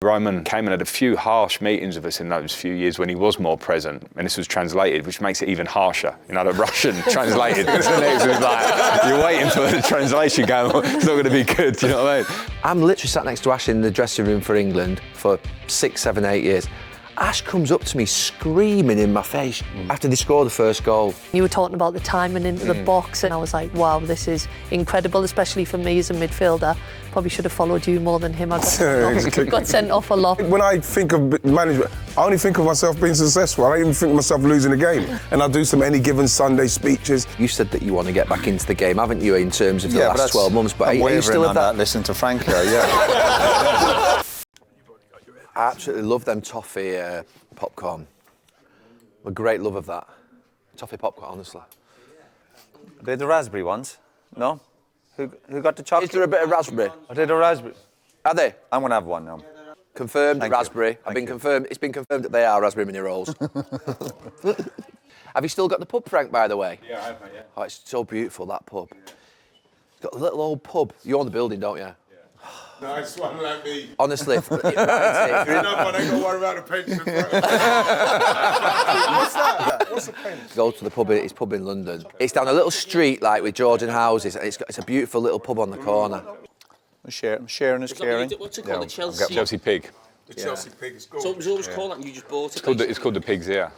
Roman came and had a few harsh meetings with us in those few years when he was more present, and this was translated, which makes it even harsher. You know, the Russian translated. It was like, you're waiting for the translation going, it's not going to be good, you know what I mean? I'm literally sat next to Ash in the dressing room for England for 6, 7, 8 years. Ash comes up to me screaming in my face after they scored the first goal. You were talking about the timing into the box, and I was like, wow, this is incredible, especially for me as a midfielder. Probably should have followed you more than him. I got sent off a lot. When I think of management, I only think of myself being successful. I don't even think of myself losing a game. And I do some any given Sunday speeches. You said that you want to get back into the game, haven't you, in terms of the last 12 months? But are you still on that? Listen to Frank here, I absolutely love them toffee popcorn. I'm a great love of that. Toffee popcorn, honestly. They're the raspberry ones, no? Who got the chocolate? Is there a bit of raspberry? Are they the raspberry? Are they? I'm going to have one now. Confirmed Thank raspberry. you. Confirmed. It's been confirmed that they are raspberry mini rolls. Have you still got the pub, Frank, by the way? Yeah, I have, mate, yeah. Oh, it's so beautiful, that pub. It's got a little old pub. You own the building, don't you? Nice one like me. Honestly, I ain't got to worry about the pension. What's that? What's a pension? go to the pub. It's pub in London. It's down a little street like with Georgian houses, and it's a beautiful little pub on the corner. Sharing is caring. What's it called? The Chelsea? Chelsea Pig. The Chelsea Pig is good. So it was always called that, and you just bought it? It's called the Pigs here.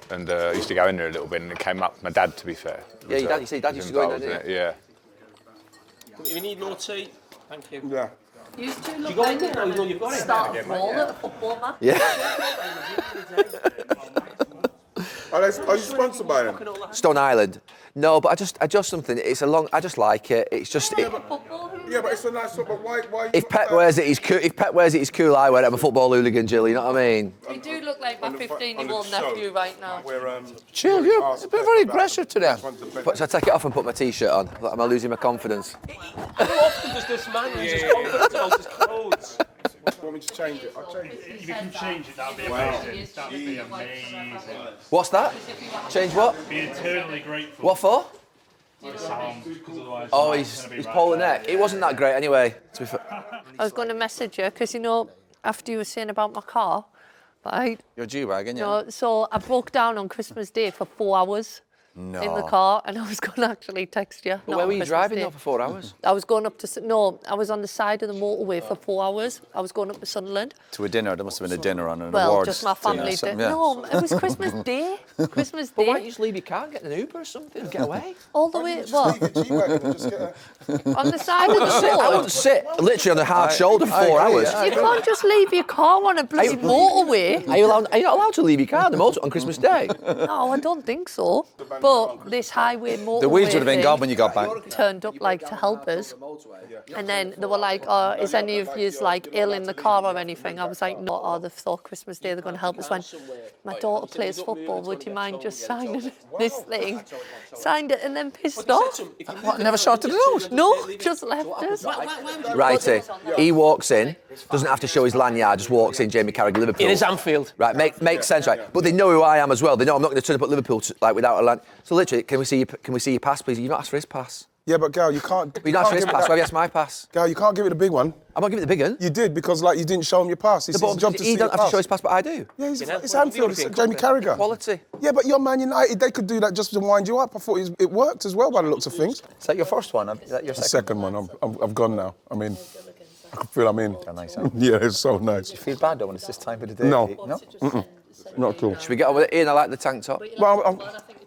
And I used to go in there a little bit, and it came up. My dad, to be fair. Yeah, your dad. You see, dad used to go in there. It, yeah. If you need more tea, thank you. Yeah. You two look You got like it? No, you've got it. start a brawl at a football match. Yeah. Are you sponsored by them? Stone Island. No, but I just something. I just like it. It's just. Yeah, but it's a nice one. But why? If Pep wears it, he's cool. If Pep wears it, he's cool. I wear it. I'm a football hooligan, Jill. You know what I mean? You do look like my 15-year-old nephew right now. Chill, you're a bit very aggressive today. But so I take it off and put my T-shirt on. Am I losing my confidence? How often does this man lose his confidence about his clothes? Want me to change it? I'll change it. If you can change it, that'd be amazing. That'd be amazing. What's that? Change what? Be eternally grateful. What for? For the sound, because otherwise Oh, the he's mic's gonna be pulling right neck. It wasn't that great anyway. To be fair. I was going to message you because, you know, after you were saying about my car, right? Your G-Wagon, You know, so I broke down on Christmas Day for 4 hours in the car, and I was going to actually text you. But where were you driving though for 4 hours? I was going up to... No, I was on the side of the motorway for 4 hours. I was going up to Sunderland. To a dinner. There must have been a dinner on an Well, awards just my thing or family something, did. yeah. No, it was Christmas Day. Christmas But why don't Day. you just leave your car and get an Uber or something and get away? All the way... What? Leave your G-Wagon and just get a... On the side of the I road. wouldn't sit literally on the hard shoulder for 4 hours. You can't just leave your car on a bloody motorway. Are you not allowed to leave your car on the motor on Christmas Day? No, I don't think so. But this highway motorway The weeds would have been thing gone when you got back. turned up like to help us. And then they were like, oh, is any of you like ill in the car or anything? I was like, no. Oh, they thought Christmas Day they're going to help us. When my daughter plays football, would you mind just signing this thing? Signed it and then pissed off. What, never sorted it out? No, just left us. Righty. He walks in, doesn't have to show his lanyard, just walks in, Jamie Carragher, Liverpool. It is Anfield. Right, makes sense, right? But they know who I am as well. They know I'm not going to turn up at Liverpool without a land. So literally, can we see your pass, please? You've not asked for his pass. Yeah, but Gal, you can't... You not asked for his pass. Why have you asked my pass? Gal, you can't give it the big one. I'm not giving it the big one. You did, because like you didn't show him your pass. It's his job to see He your don't have to pass. show his pass, but I do. Yeah, it's Anfield. It's Jamie Carragher. Quality. Yeah, but you're Man United. They could do that just to wind you up. I thought it worked as well by the looks of things. Is that your first one? Is that your The second? second one. I've gone now. I mean, I can feel I'm in. Oh, nice, huh? Yeah, it's so nice. You feel bad though when it's this time of the day? No. No? Not cool. Should we get on with it? Ian, I like the tank top. Well,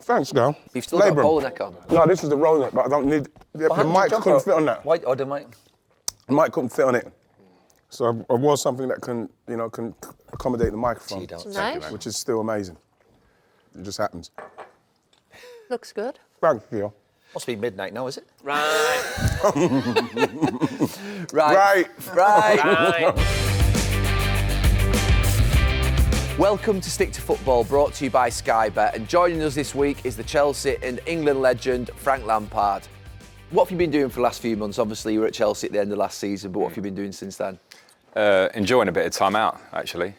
thanks, Gal. You've still got a Labrum. polo neck on. No, this is the roll neck, but I don't need... The mic couldn't fit on that. Why? Oh, the mic. The mic couldn't fit on it. So I wore something that can accommodate the microphone, Nice. which is still amazing. It just happens. Looks good. Thank you. Must be midnight now, is it? Right. Right. Right. Welcome to Stick to Football, brought to you by SkyBet. And joining us this week is the Chelsea and England legend, Frank Lampard. What have you been doing for the last few months? Obviously, you were at Chelsea at the end of last season, but what have you been doing since then? Enjoying a bit of time out, actually.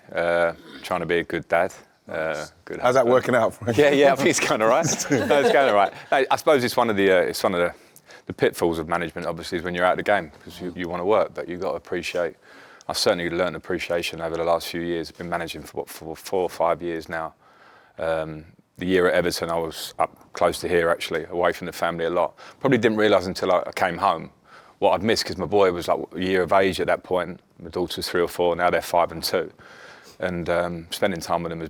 Trying to be a good dad. Good How's that working out, Frank? Yeah, I think it's going all right. No, it's going all right. No, I suppose it's one of the pitfalls of management, obviously, is when you're out of the game, because you want to work, but you've got to appreciate I certainly learned appreciation over the last few years. I've been managing for 4 or 5 years now. The year at Everton, I was up close to here actually, away from the family a lot. Probably didn't realise until I came home what I'd missed, because my boy was like a year of age at that point. My daughter's 3 or 4, now they're 5 and 2. And spending time with them has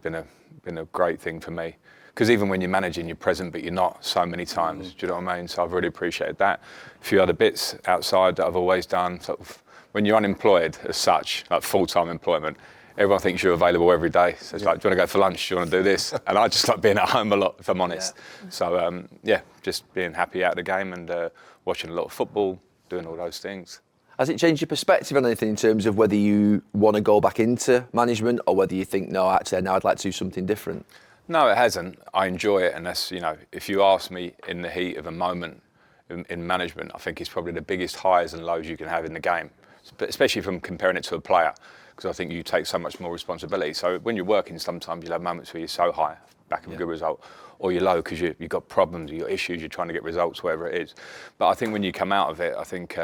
been a great thing for me. Because even when you're managing, you're present, but you're not so many times. Do you know what I mean? So I've really appreciated that. A few other bits outside that I've always done. Sort of, when you're unemployed as such, like full-time employment, everyone thinks you're available every day. So it's like, do you want to go for lunch? Do you want to do this? And I just like being at home a lot, if I'm honest. Yeah. So, just being happy out of the game and watching a lot of football, doing all those things. Has it changed your perspective on anything in terms of whether you want to go back into management or whether you think, no, actually, now I'd like to do something different? No, it hasn't. I enjoy it. And that's, if you ask me in the heat of a moment in management, I think it's probably the biggest highs and lows you can have in the game, especially from comparing it to a player, because I think you take so much more responsibility. So when you're working, sometimes you'll have moments where you're so high, back of a good result, or you're low because you've got problems, you've got issues, you're trying to get results, whatever it is. But I think when you come out of it, I think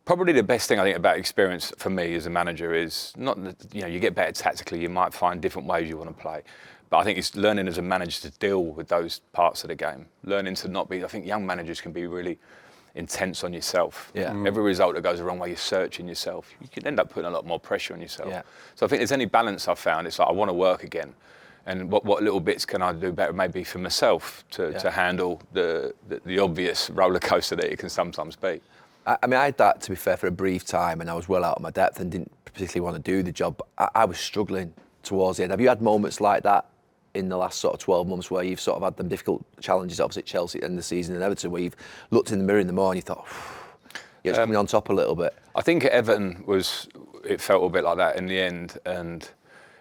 probably the best thing I think about experience for me as a manager is not, you get better tactically, you might find different ways you want to play. But I think it's learning as a manager to deal with those parts of the game. Learning to not be, I think young managers can be really intense on yourself. Yeah. Every result that goes the wrong way, you're searching yourself. You can end up putting a lot more pressure on yourself. Yeah. So I think there's any balance I've found, it's like I want to work again. And what little bits can I do better maybe for myself to handle the obvious roller coaster that it can sometimes be. I mean, I had that, to be fair, for a brief time, and I was well out of my depth and didn't particularly want to do the job. I was struggling towards the end. Have you had moments like that in the last sort of 12 months where you've sort of had them difficult challenges opposite Chelsea at the end of the season and Everton, where you've looked in the mirror in the morning and you thought, it's coming on top a little bit? I think at Everton it felt a bit like that in the end, and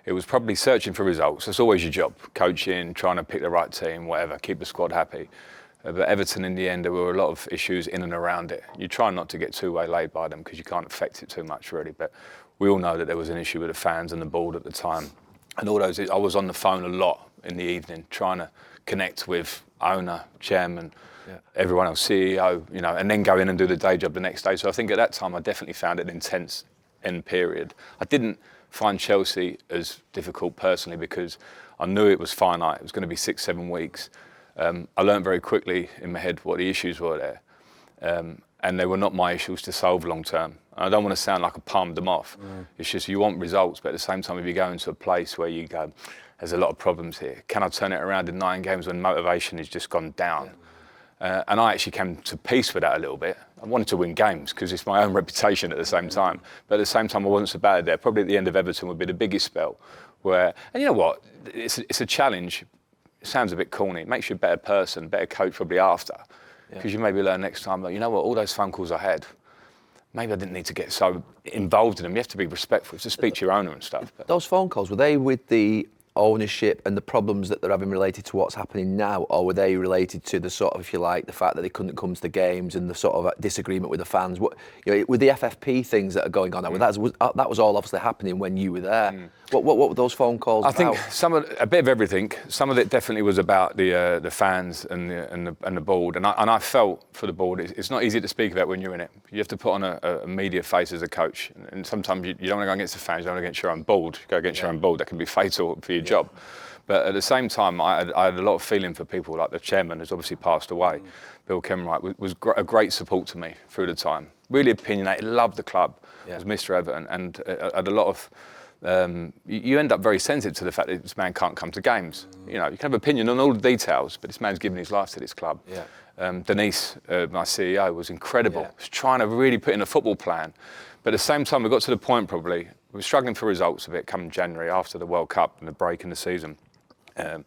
it was probably searching for results. That's always your job, coaching, trying to pick the right team, whatever, keep the squad happy. But Everton, in the end, there were a lot of issues in and around it. You try not to get too waylaid by them because you can't affect it too much, really. But we all know that there was an issue with the fans and the board at the time. And all those, I was on the phone a lot in the evening trying to connect with owner, chairman, everyone else, CEO, and then go in and do the day job the next day. So I think at that time I definitely found it an intense end period. I didn't find Chelsea as difficult personally because I knew it was finite. It was going to be 6-7 weeks. I learned very quickly in my head what the issues were there. And they were not my issues to solve long term. I don't want to sound like I palmed them off. It's just you want results, but at the same time, if you go into a place where you go, there's a lot of problems here. Can I turn it around in 9 games when motivation has just gone down? And I actually came to peace with that a little bit. I wanted to win games because it's my own reputation at the same time. But at the same time, I wasn't so bad there. Probably at the end of Everton would be the biggest spell where, and you know what, it's a challenge. It sounds a bit corny. It makes you a better person, better coach probably after. Because you maybe learn next time, like, you know what, all those phone calls I had, maybe I didn't need to get so involved in them. You have to be respectful, to speak to your owner and stuff. But those phone calls, were they with the ownership and the problems that they're having related to what's happening now, or were they related to the sort of, if you like, the fact that they couldn't come to the games and the sort of disagreement with the fans? What, with the FFP things that are going on now, that was all obviously happening when you were there. What were those phone calls about? I think a bit of everything. Some of it definitely was about the fans and the board, and I felt for the board. It's not easy to speak about when you're in it. You have to put on a media face as a coach, and sometimes you don't want to go against the fans. You don't want to go against your own board. You go against your own board. That can be fatal for your job. But at the same time, I had a lot of feeling for people. Like the chairman has obviously passed away. Bill Kenwright was a great support to me through the time. Really opinionated, loved the club. Was Mr. Everton, and had a lot of. You end up very sensitive to the fact that this man can't come to games. You can have opinion on all the details, but this man's given his life to this club. Denise, my CEO, was incredible. Was trying to really put in a football plan. But at the same time, we got to the point probably, we were struggling for results a bit come January after the World Cup and the break in the season. And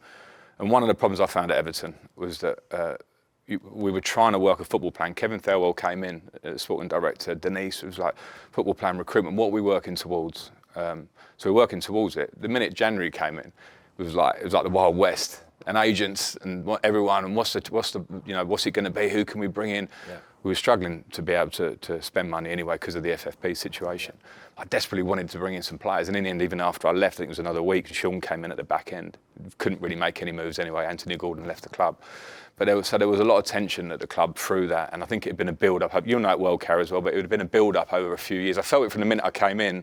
one of the problems I found at Everton was that we were trying to work a football plan. Kevin Thelwell came in, sporting director. Denise was like, football plan recruitment, what are we working towards? So we're working towards it. The minute January came in, it was like the Wild West. and agents and everyone, and what's it going to be? Who can we bring in? Yeah. We were struggling to be able to spend money anyway because of the FFP situation. I desperately wanted to bring in some players, and in the end, even after I left, I think it was another week, Sean came in at the back end. Couldn't really make any moves anyway. Anthony Gordon left the club. But there was a lot of tension at the club through that, and I think it had been a build-up. You'll know it well, Carragher, as well, but it would have been a build-up over a few years. I felt it from the minute I came in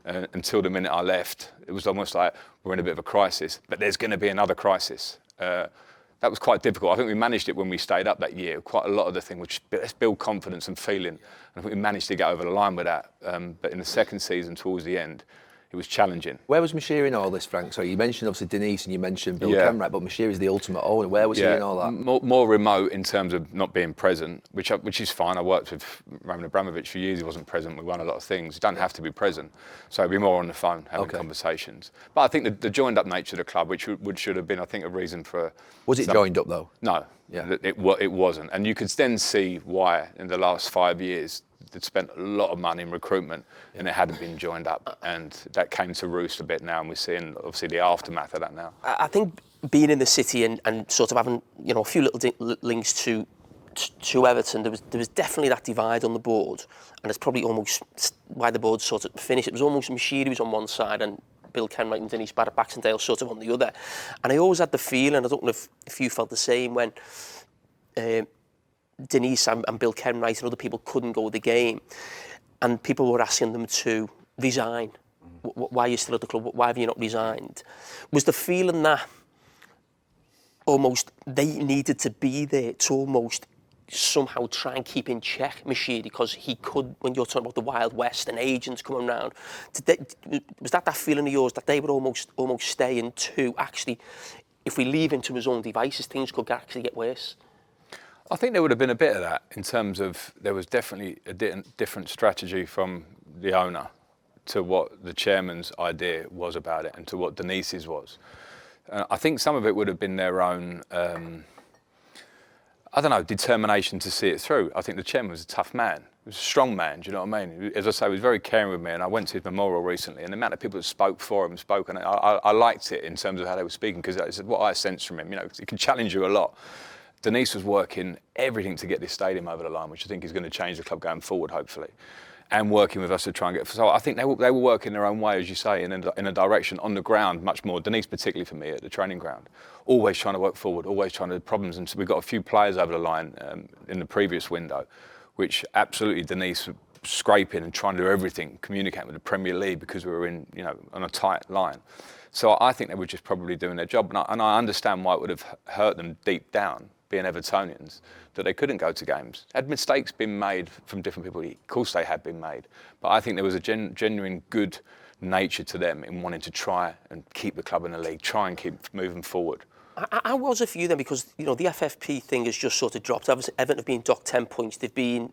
until the minute I left. It was almost like we're in a bit of a crisis, but there's going to be another crisis. That was quite difficult. I think we managed it when we stayed up that year. Quite a lot of the thing was let's build confidence and feeling. And I think we managed to get over the line with that. But in the second season, towards the end, it was challenging. Where was Moshiri in all this, Frank? So you mentioned obviously Denise and you mentioned Bill Yeah. Kenwright, but Moshiri's the ultimate owner. Where was he in all that? More remote in terms of not being present, which is fine. I worked with Roman Abramovich for years. He wasn't present. We won a lot of things. You don't have to be present. So it'd be more on the phone, having conversations. But I think the joined-up nature of the club, which should have been, I think, a reason for... Was it joined up, though? No, it wasn't. And you could then see why in the last 5 years they'd spent a lot of money in recruitment and it hadn't been joined up. And that came to roost a bit now, and we're seeing, obviously, the aftermath of that now. I think being in the city and sort of having, a few little links to Everton, there was definitely that divide on the board, and it's probably almost why the board sort of finished. It was almost Moshiri was on one side and Bill Kenwright and Denise Baxendale sort of on the other. And I always had the feeling, I don't know if you felt the same, when Denise and Bill Kenwright and other people couldn't go to the game, and people were asking them to resign. Why are you still at the club? Why have you not resigned? Was the feeling that almost they needed to be there to almost somehow try and keep in check Moshiri, because he could, when you're talking about the Wild West and agents coming around, was that feeling of yours that they were almost staying to actually, if we leave him to his own devices, things could actually get worse? I think there would have been a bit of that in terms of there was definitely a different strategy from the owner to what the chairman's idea was about it and to what Denise's was. I think some of it would have been their own, determination to see it through. I think the chairman was a tough man. He was a strong man, do you know what I mean? As I say, he was very caring with me, and I went to his memorial recently, and the amount of people that spoke for him, and I liked it in terms of how they were speaking, because it's what I sensed from him. He can challenge you a lot. Denise was working everything to get this stadium over the line, which I think is going to change the club going forward, hopefully, and working with us to try and get... So I think they were working their own way, as you say, in a direction on the ground, much more. Denise, particularly for me, at the training ground, always trying to work forward, always trying to problems. And so we got a few players over the line in the previous window, which absolutely Denise was scraping and trying to do everything, communicating with the Premier League, because we were in, on a tight line. So I think they were just probably doing their job, and I understand why it would have hurt them deep down, being Evertonians, that they couldn't go to games. Had mistakes been made from different people? Of course they had been made. But I think there was a genuine good nature to them in wanting to try and keep the club in the league, try and keep moving forward. How was it for you then? Because the FFP thing has just sort of dropped. Obviously, Everton have been docked 10 points. They've been,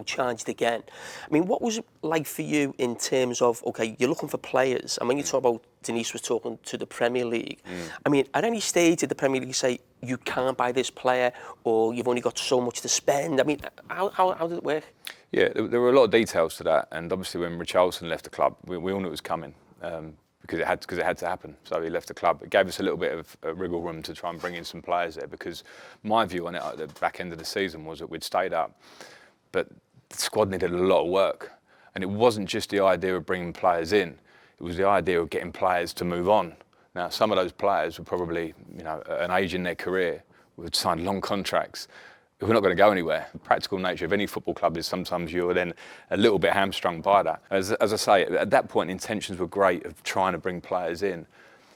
charged again. I mean, what was it like for you in terms of, okay, you're looking for players, and when you talk about Denise was talking to the Premier League. I mean, at any stage did the Premier League say you can't buy this player, or you've only got so much to spend? I mean, how did it work? Yeah, there were a lot of details to that, and obviously when Richarlison left the club, we all knew it was coming. Because it had to happen. So he left the club. It gave us a little bit of wriggle room to try and bring in some players there, because my view on it at the back end of the season was that we'd stayed up, but the squad needed a lot of work. And it wasn't just the idea of bringing players in, it was the idea of getting players to move on. Now, some of those players were probably, at an age in their career, would sign long contracts. We're not going to go anywhere. The practical nature of any football club is sometimes you're then a little bit hamstrung by that. As I say, at that point, intentions were great of trying to bring players in,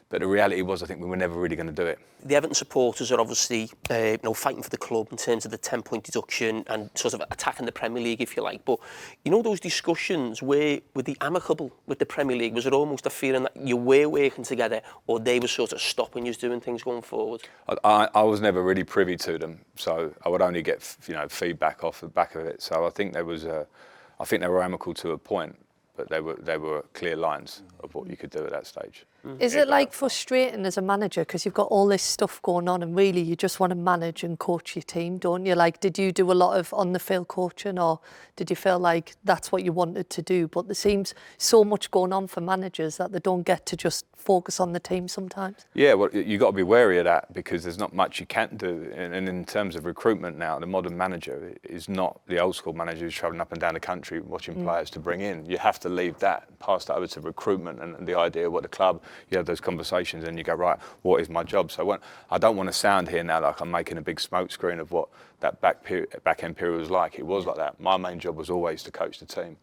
but the reality was, I think we were never really going to do it. The Everton supporters are obviously, fighting for the club in terms of the 10-point deduction and sort of attacking the Premier League, if you like. But those discussions were the amicable with the Premier League. Was it almost a feeling that you were working together, or they were sort of stopping you doing things going forward? I was never really privy to them, so I would only get feedback off the back of it. So I think they were amicable to a point. but there were clear lines of what you could do at that stage. Is it like frustrating as a manager because you've got all this stuff going on and really you just want to manage and coach your team, don't you? Like, did you do a lot of on-the-field coaching, or did you feel like that's what you wanted to do? But there seems so much going on for managers that they don't get to just focus on the team sometimes. Yeah, well, you've got to be wary of that because there's not much you can do. And in terms of recruitment now, the modern manager is not the old school manager who's travelling up and down the country watching players to bring in. You have to leave that, pass that over to recruitment and the idea of what the club, you have those conversations and you go, right, what is my job? So I don't want to sound here now like I'm making a big smokescreen of what that back end period was like. It was like that. My main job was always to coach the team.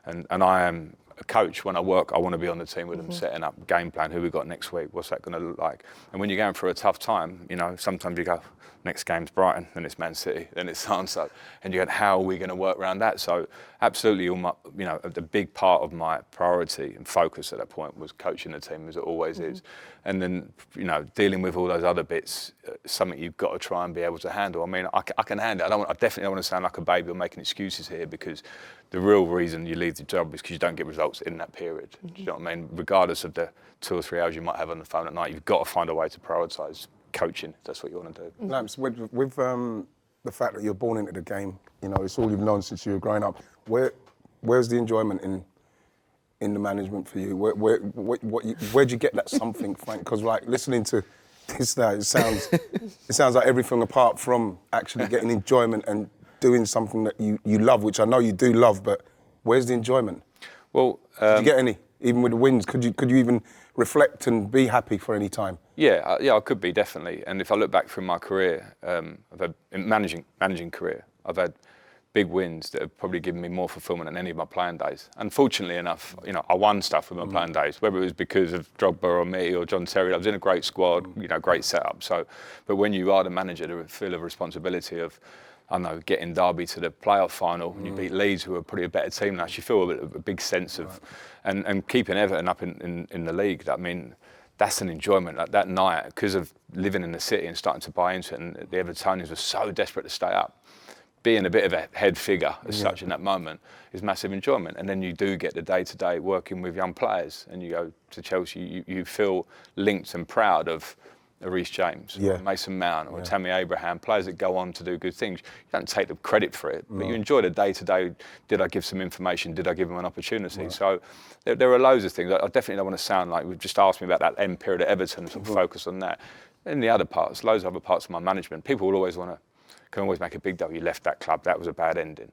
And I am a coach. When I work, I want to be on the team with them, setting up game plan, who we got next week, what's that going to look like? And when you're going through a tough time, sometimes you go, next game's Brighton, then it's Man City, then it's so-and-so. And you go, how are we going to work around that? So absolutely, the big part of my priority and focus at that point was coaching the team, as it always is. And then, dealing with all those other bits, something you've got to try and be able to handle. I mean, I can handle it. I definitely don't want to sound like a baby or making excuses here, because the real reason you leave the job is because you don't get results in that period. Do you know what I mean? Regardless of the 2 or 3 hours you might have on the phone at night, you've got to find a way to prioritise coaching, if that's what you want to do. Lamps, with the fact that you're born into the game, it's all you've known since you were growing up. Where's the enjoyment in the management for you? Where'd you get that something, Frank? Because listening to this now, it sounds like everything apart from actually getting enjoyment and doing something that you love, which I know you do love. But where's the enjoyment? Well, did you get any? Even with the wins, could you even reflect and be happy for any time? Yeah, I could be, definitely. And if I look back through my career, I've had managing career, I've had big wins that have probably given me more fulfilment than any of my playing days. Unfortunately enough, I won stuff with my playing days, whether it was because of Drogba or me or John Terry. I was in a great squad, great setup. So, but when you are the manager, the feel of responsibility of, getting Derby to the playoff final, and you beat Leeds, who are probably a better team now. You feel a big sense of, and keeping Everton up in the league. I mean, that's an enjoyment. That night, because of living in the city and starting to buy into it, and the Evertonians were so desperate to stay up. Being a bit of a head figure as such in that moment is massive enjoyment. And then you do get the day-to-day working with young players, and you go to Chelsea, you feel linked and proud of Reece James, or Mason Mount, or Tammy Abraham, players that go on to do good things. You don't take the credit for it, but you enjoy the day-to-day. Did I give some information? Did I give them an opportunity? Right. So there are loads of things. I definitely don't want to sound like we've just asked me about that end period at Everton, sort of focus on that. In the other parts, loads of other parts of my management, people will always can always make a big deal. You left that club, that was a bad ending.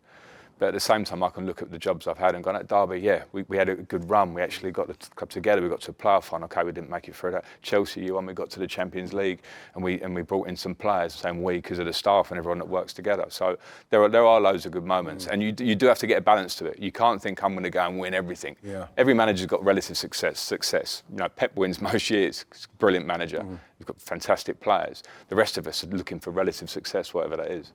But at the same time, I can look at the jobs I've had and gone, at Derby, we had a good run. We actually got the club together. We got to a playoff final. Okay, we didn't make it through that. Chelsea, we got to the Champions League, and we brought in some players, same week, because of the staff and everyone that works together. So there are loads of good moments, and you do have to get a balance to it. You can't think I'm going to go and win everything. Yeah. Every manager's got relative success. Pep wins most years. He's a brilliant manager. We've got fantastic players. The rest of us are looking for relative success, whatever that is.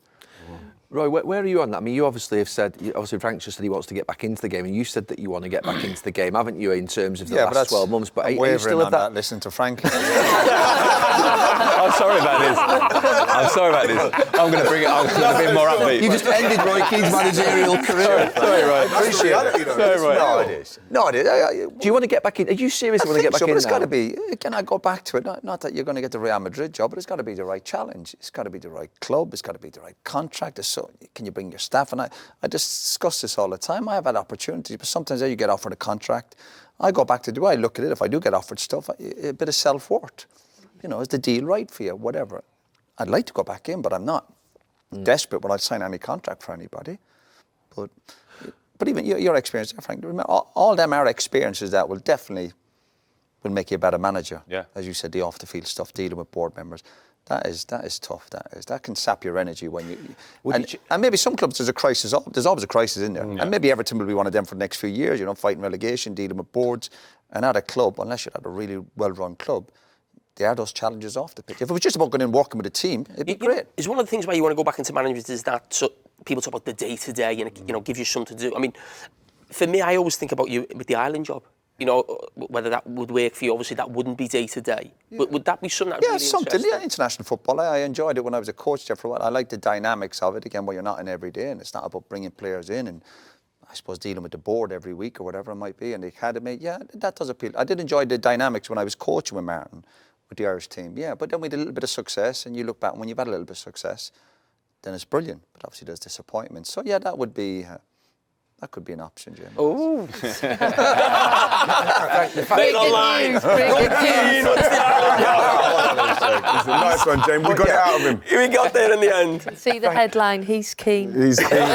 Roy, where are you on that? I mean, you obviously have said, Frank just said he wants to get back into the game, and you said that you want to get back into the game, haven't you, in terms of the last 12 months? But are you still at that? Listening to Frank. I'm sorry about this. I'm going to bring it on a bit more upbeat. You just ended Roy Keane's managerial career. Sorry, Roy. Appreciate it. No, it is. Do you want to get back in? Are you serious? You want to get back in now? It's got to be. Can I go back to it? Not that you're going to get the Real Madrid job, but it's got to be the right challenge. It's got to be the right club. It's got to be the right contract. So can you bring your staff? And I discuss this all the time. I have had opportunities, but sometimes you get offered a contract. I go back to I look at it. If I do get offered stuff, a bit of self-worth. Is the deal right for you? Whatever. I'd like to go back in, but I'm not desperate when I sign any contract for anybody. But even your experience, Frank, remember, all them are experiences that will make you a better manager. Yeah. As you said, the off-the-field stuff, dealing with board members. That is tough. That can sap your energy when you. And maybe some clubs there's a crisis. There's always a crisis in there. Yeah. And maybe Everton will be one of them for the next few years. Fighting relegation, dealing with boards, and at a club, unless you're at a really well-run club, there are those challenges off the pitch. If it was just about going in and working with a team, it'd be great. Is one of the things why you want to go back into management is that people talk about the day-to-day and it gives you something to do. I mean, for me, I always think about you with the Ireland job. Whether that would work for you. Obviously, that wouldn't be day-to-day. But would that be something that really something. Yeah, international football. I enjoyed it when I was a coach there for a while. I like the dynamics of it, again, where you're not in every day, and it's not about bringing players in and I suppose, dealing with the board every week or whatever it might be, and the academy, yeah, that does appeal. I did enjoy the dynamics when I was coaching with Martin, with the Irish team, yeah. But then we had a little bit of success, and you look back, when you've had a little bit of success, then it's brilliant. But obviously there's disappointment. So yeah, that would be, that could be an option, Jim. Oh. Big online. It's a nice one, James. We got it out of him. We got there in the end. See the headline, he's keen. He's keen.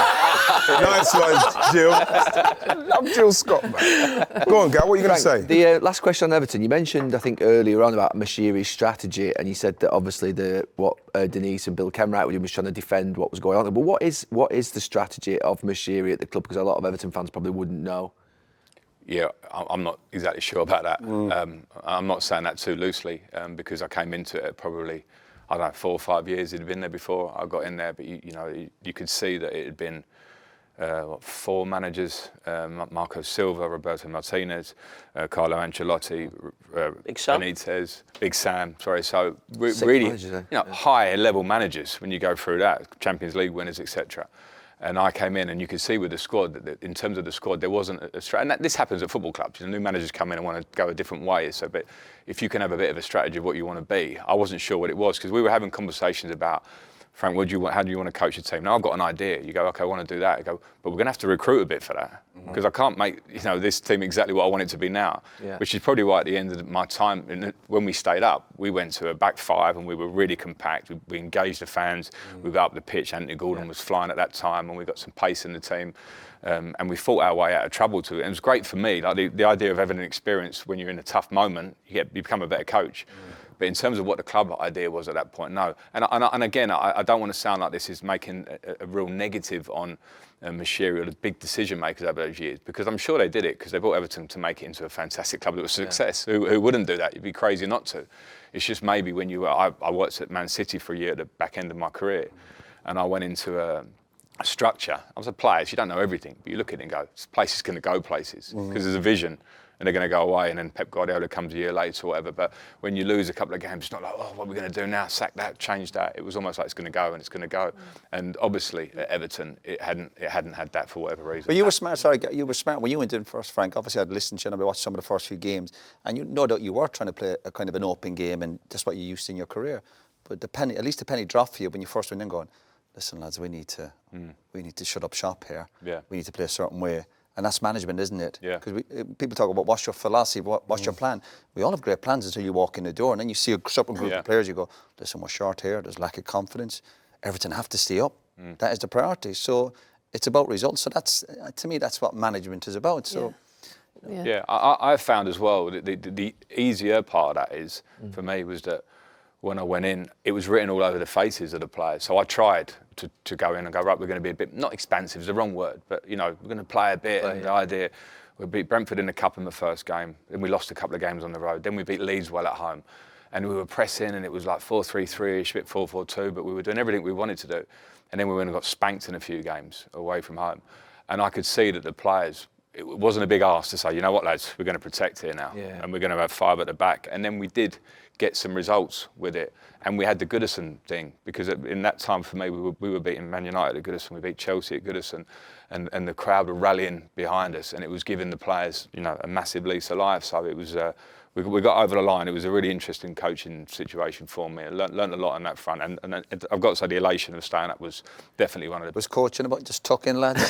Nice one, Jill. Love Jill Scott, man. Go on, Gal, what are you going to say? The last question on Everton, you mentioned, I think, earlier on about Moshiri's strategy, and you said that obviously what Denise and Bill Kenwright were doing was trying to defend what was going on. But what is the strategy of Moshiri at the club? Because a lot of Everton fans probably wouldn't know. Yeah, I'm not exactly sure about that. I'm not saying that too loosely because I came into it probably, I don't know, 4 or 5 years. It had been there before I got in there, but you could see that it had been 4 managers: Marco Silva, Roberto Martinez, Carlo Ancelotti, Big Sam. Benitez, Big Sam. Sorry, so 6 really, managers, eh? high level managers when you go through that, Champions League winners, etc. And I came in, and you could see with the squad that in terms of the squad, there wasn't a strategy. And this happens at football clubs. New managers come in and want to go a different way. So, but if you can have a bit of a strategy of what you want to be, I wasn't sure what it was because we were having conversations about, Frank, how do you want to coach a team? Now I've got an idea. You go, okay, I want to do that. I go, but we're going to have to recruit a bit for that because I can't make this team exactly what I want it to be now. Yeah. Which is probably why at the end of my time, when we stayed up, we went to a back 5 and we were really compact. We engaged the fans. We got up the pitch. Anthony Gordon was flying at that time, and we got some pace in the team. And we fought our way out of trouble to it. And it was great for me. Like the idea of having an experience when you're in a tough moment, you become a better coach. But in terms of what the club idea was at that point, no. And again, I don't want to sound like this is making a real negative on Moshiri or the big decision makers over those years, because I'm sure they did it because they brought Everton to make it into a fantastic club that was a success. Who wouldn't do that? You'd be crazy not to. It's just maybe when I worked at Man City for a year at the back end of my career, and I went into a structure. I was a player, so you don't know everything, but you look at it and go, this place is going to go places because there's a vision. And they're going to go away, and then Pep Guardiola comes a year later or whatever. But when you lose a couple of games, it's not like, oh, what are we going to do now? Sack that, change that. It was almost like it's going to go, and it's going to go. And obviously at Everton, it hadn't had that for whatever reason. But you were smart. You were smart when you went in first, Frank. Obviously, I'd listened to you and I watched some of the first few games, and no doubt you were trying to play a kind of an open game, and that's what you used in your career. But at least the penny dropped for you when you first went in, going, listen, lads, we need to shut up shop here. Yeah. We need to play a certain way. And that's management, isn't it? Yeah. Because people talk about what's your philosophy, what's your plan. We all have great plans until you walk in the door, and then you see a certain group of players. You go, listen, we're short here. There's lack of confidence. Everton have to stay up. That is the priority. So it's about results. So that's, to me, that's what management is about. So. Yeah, I found as well the easier part of that is for me was that when I went in, it was written all over the faces of the players. So I tried to go in and go, right, we're going to be a bit, not expansive is the wrong word, but, we're going to play a bit. And the idea, we beat Brentford in the cup in the first game. Then we lost a couple of games on the road. Then we beat Leeds well at home. And we were pressing, and it was like 4-3-3-ish, a bit 4-4-2, but we were doing everything we wanted to do. And then we went and got spanked in a few games away from home. And I could see that the players, it wasn't a big ask to say, you know what, lads, we're going to protect here now. Yeah. And we're going to have 5 at the back. And then we did get some results with it. And we had the Goodison thing, because in that time for me, we were beating Man United at Goodison, we beat Chelsea at Goodison, and the crowd were rallying behind us, and it was giving the players, a massive lease of life. So it was, we got over the line. It was a really interesting coaching situation for me. I learned a lot on that front, and I've got to say the elation of staying up was definitely one of the. Was coaching about just tuck in, lads?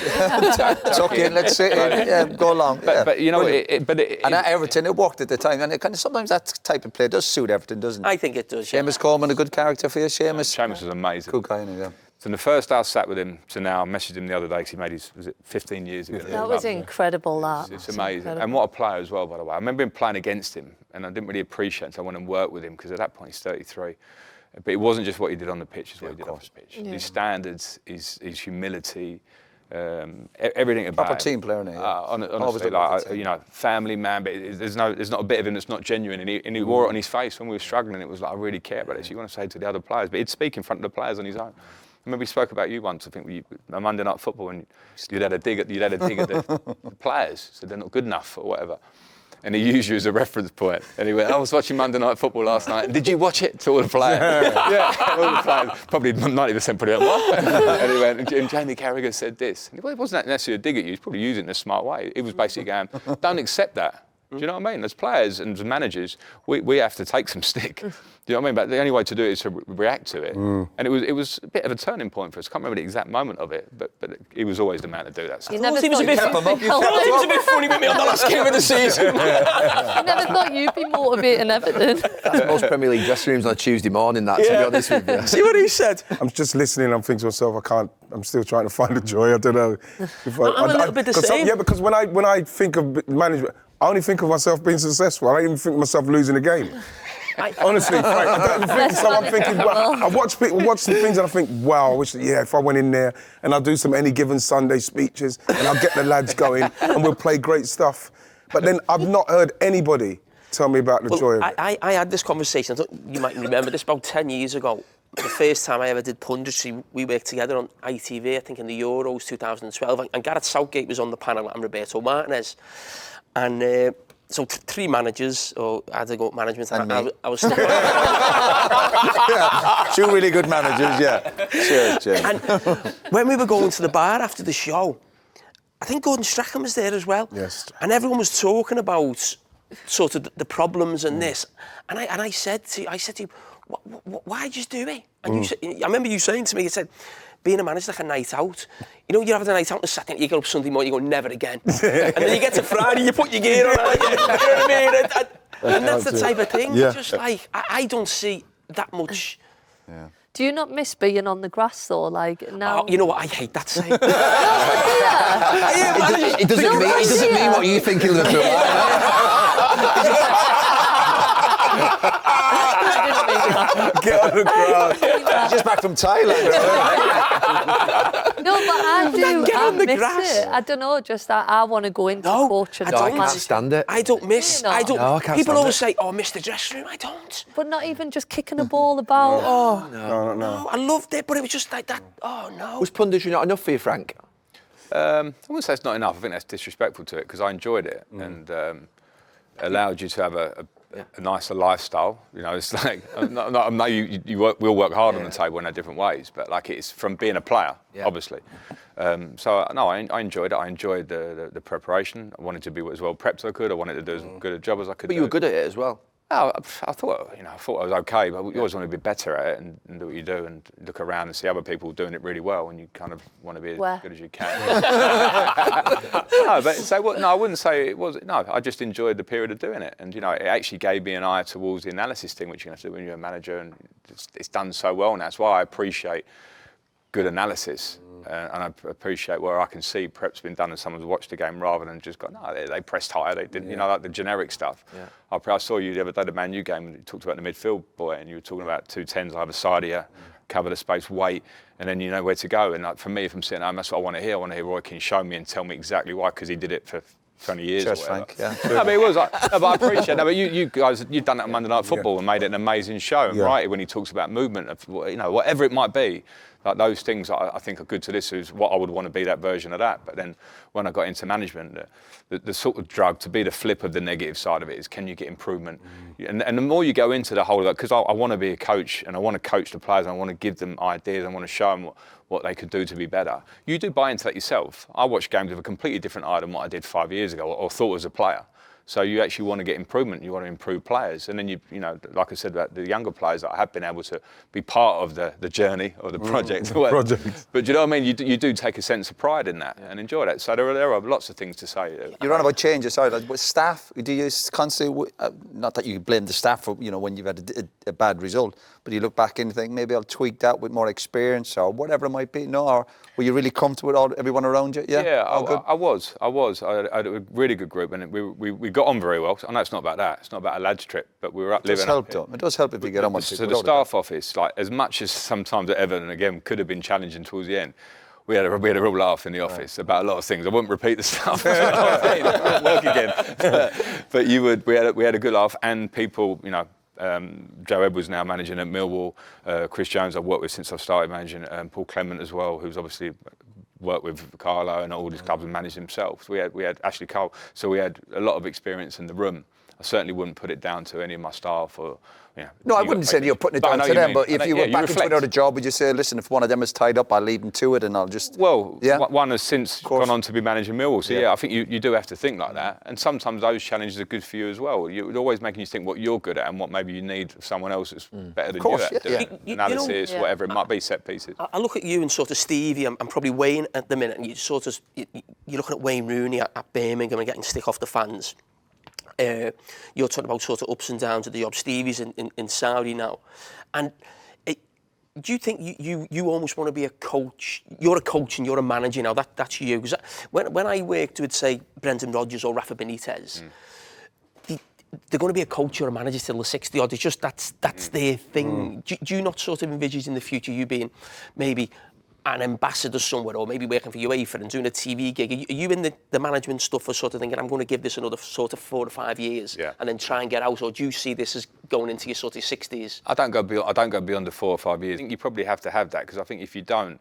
Tuck in, let's sit in, yeah, go along. But and at Everton, it worked at the time, and it kind of sometimes that type of play does suit Everton, doesn't it? I think it does. Seamus Coleman, a good character for you, Seamus. Seamus was amazing. Good guy, yeah. From the first day I sat with him to now, I messaged him the other day because he made his, 15 years ago? That was incredible, that. It's amazing. And what a player as well, by the way. I remember him playing against him, and I didn't really appreciate it, so I went and worked with him, because at that point he's 33. But it wasn't just what he did on the pitch, it's what he did off the pitch. His standards, his humility, everything about proper team player, honestly, family man, but there's not a bit of him that's not genuine, and he wore it on his face when we were struggling. It was like, I really care about this. You want to say to the other players, but he'd speak in front of the players on his own. I remember we spoke about you once, I think, on Monday Night Football, and you'd had a dig at the players, so they're not good enough or whatever. and he used you as a reference point. And he went, I was watching Monday Night Football last night. Did you watch it? To all the players. Yeah, all the players. Probably 90% put it on what? And he went, and Jamie Carragher said this. And it wasn't necessarily a dig at you. He was probably using it in a smart way. It was basically going, don't accept that. Do you know what I mean? As players and as managers, we have to take some stick. Do you know what I mean? But the only way to do it is to react to it. And it was a bit of a turning point for us. I can't remember the exact moment of it, but he was always the man to do that stuff. You never He was a bit funny with me on the last game of the season. I never thought you'd be motivating Everton. That's most Premier League dressing rooms on a Tuesday morning, that, to be honest with you. See what he said? I'm just listening. I'm thinking to myself, I'm still trying to find the joy. I don't know. If I'm a little bit the same. Yeah, because when I think of management, I only think of myself being successful. I don't even think of myself losing a game. Honestly, Frank, I don't even think so. I'm thinking, well, I watch some things and I think, wow, I wish, if I went in there and I'll do some Any Given Sunday speeches and I'll get the lads going and we'll play great stuff. But then I've not heard anybody tell me about the joy of it. I had this conversation, I thought you might remember this, about 10 years ago. The first time I ever did punditry, we worked together on ITV, I think in the Euros 2012, and Gareth Southgate was on the panel and Roberto Martinez. And so 3 managers, or I had to go management, and I was stuck. Yeah, 2 really good managers, yeah. Sure, Jim. And when we were going to the bar after the show, I think Gordon Strachan was there as well. Yes. And everyone was talking about sort of the problems and this. And I said to you, why did you do it? And you said, I remember you saying to me, you said, being a manager's like a night out. You know, you're having a night out on Saturday, you get up Sunday morning, you go, never again. And then you get to Friday, you put your gear on, you know what I mean? And that's the type of thing. Yeah. Just like, I don't see that much. Yeah. Do you not miss being on the grass though? Like now. Oh, you know what? I hate that saying. It doesn't mean what you think in Liverpool. Get on the ground. Just back from Thailand. No, but I do. get I on the miss grass. it. I don't know. Just I want to go into No, coaching. I don't. I can't stand it. I don't miss. Do you not? I don't. No, I can't People stand always it. say, "Oh, miss the dressing room." I don't. But not even just kicking a ball about. Oh, No, I loved it, but it was just like that. Oh no. Was punditry not enough for you, Frank? I wouldn't say it's not enough. I think that's disrespectful to it because I enjoyed it and allowed you to have a nicer lifestyle. You know, it's like I know we'll work hard on the table in our different ways, but like it's from being a player, obviously. So no, I enjoyed it. I enjoyed the preparation. I wanted to be as well prepped as I could. I wanted to do as good a job as I could. But you were good at it as well. Oh, I thought I was okay, but you always want to be better at it and do what you do and look around and see other people doing it really well, and you kind of want to be as good as you can. I wouldn't say it was. No, I just enjoyed the period of doing it, and you know, it actually gave me an eye towards the analysis thing, which you have to do when you're a manager, and it's done so well, and that's why I appreciate good analysis. And I appreciate where I can see prep's been done and someone's watched the game rather than just gone, no, they pressed higher, they didn't, you know, like the generic stuff. Yeah. I saw you the other day, the Man U game, and you talked about the midfield boy, and you were talking about 2 10s either side of you, cover the space, wait, and then you know where to go. And like, for me, if I'm sitting home, that's what I want to hear. I want to hear Roy Keane show me and tell me exactly why, because he did it for 20 years Cheers, or whatever. Frank. Yeah. No, but it was. But I appreciate that. But you guys, you've done that on Monday Night Football and made it an amazing show. And right, when he talks about movement, of, you know, whatever it might be, like those things I think are good to this. Is what I would want to be, that version of that. But then when I got into management, the sort of drug to be the flip of the negative side of it is, can you get improvement? And the more you go into the whole of that, because I want to be a coach and I want to coach the players and I want to give them ideas. I want to show them what they could do to be better. You do buy into that yourself. I watch games with a completely different eye than what I did 5 years ago or thought as a player. So you actually want to get improvement, you want to improve players. And then you know, like I said about the younger players, that I have been able to be part of the journey or the project. But you know what I mean? You do take a sense of pride in that and enjoy that. So there are lots of things to say. You're on about changes, sorry, like with staff, do you constantly, not that you blame the staff for, you know, when you've had a bad result, but you look back and think, maybe I'll tweak that with more experience or whatever it might be, no? Or were you really comfortable with everyone around you? Yeah, I was. I had a really good group and we got on very well. I know it's not about that. It's not about a lads trip, but we were up living. It does help if you get on with people. So the staff office, like as much as sometimes at Everton, again, could have been challenging towards the end, we had a real laugh in the office about a lot of things. I wouldn't repeat the stuff. Work again. But we had a good laugh, and people, you know, Joe Edwards now managing at Millwall, Chris Jones I've worked with since I started managing, Paul Clement as well, who's obviously worked with Carlo and all these clubs and managed himself. We had Ashley Cole, so we had a lot of experience in the room. I certainly wouldn't put it down to any of my staff or. No, I wouldn't say you're putting it down to them, but if you were back into another job, would you say, listen, if one of them is tied up, I'll leave them to it and I'll just... Well, one has since gone on to be managing Millwall, so I think you do have to think like that. And sometimes those challenges are good for you as well. You're always making you think what you're good at and what maybe you need someone else that's better than you at doing. Analysis, whatever it might be, set pieces. I look at you and sort of Stevie, and probably Wayne at the minute, and you're looking at Wayne Rooney at Birmingham and getting stick off the fans. You're talking about sort of ups and downs of the job. Stevie's in Saudi now. And do you think you almost want to be a coach? You're a coach and you're a manager now. That's you. Because when I worked with, say, Brendan Rodgers or Rafa Benitez, they're going to be a coach or a manager till the 60-odd. It's just that's their thing. Do you not sort of envisage in the future you being maybe an ambassador somewhere, or maybe working for UEFA and doing a TV gig? Are you in the management stuff for sort of thinking, I'm going to give this another sort of 4 or 5 years and then try and get out? Or do you see this as going into your sort of 60s? I don't go beyond the 4 or 5 years. I think you probably have to have that, because I think if you don't,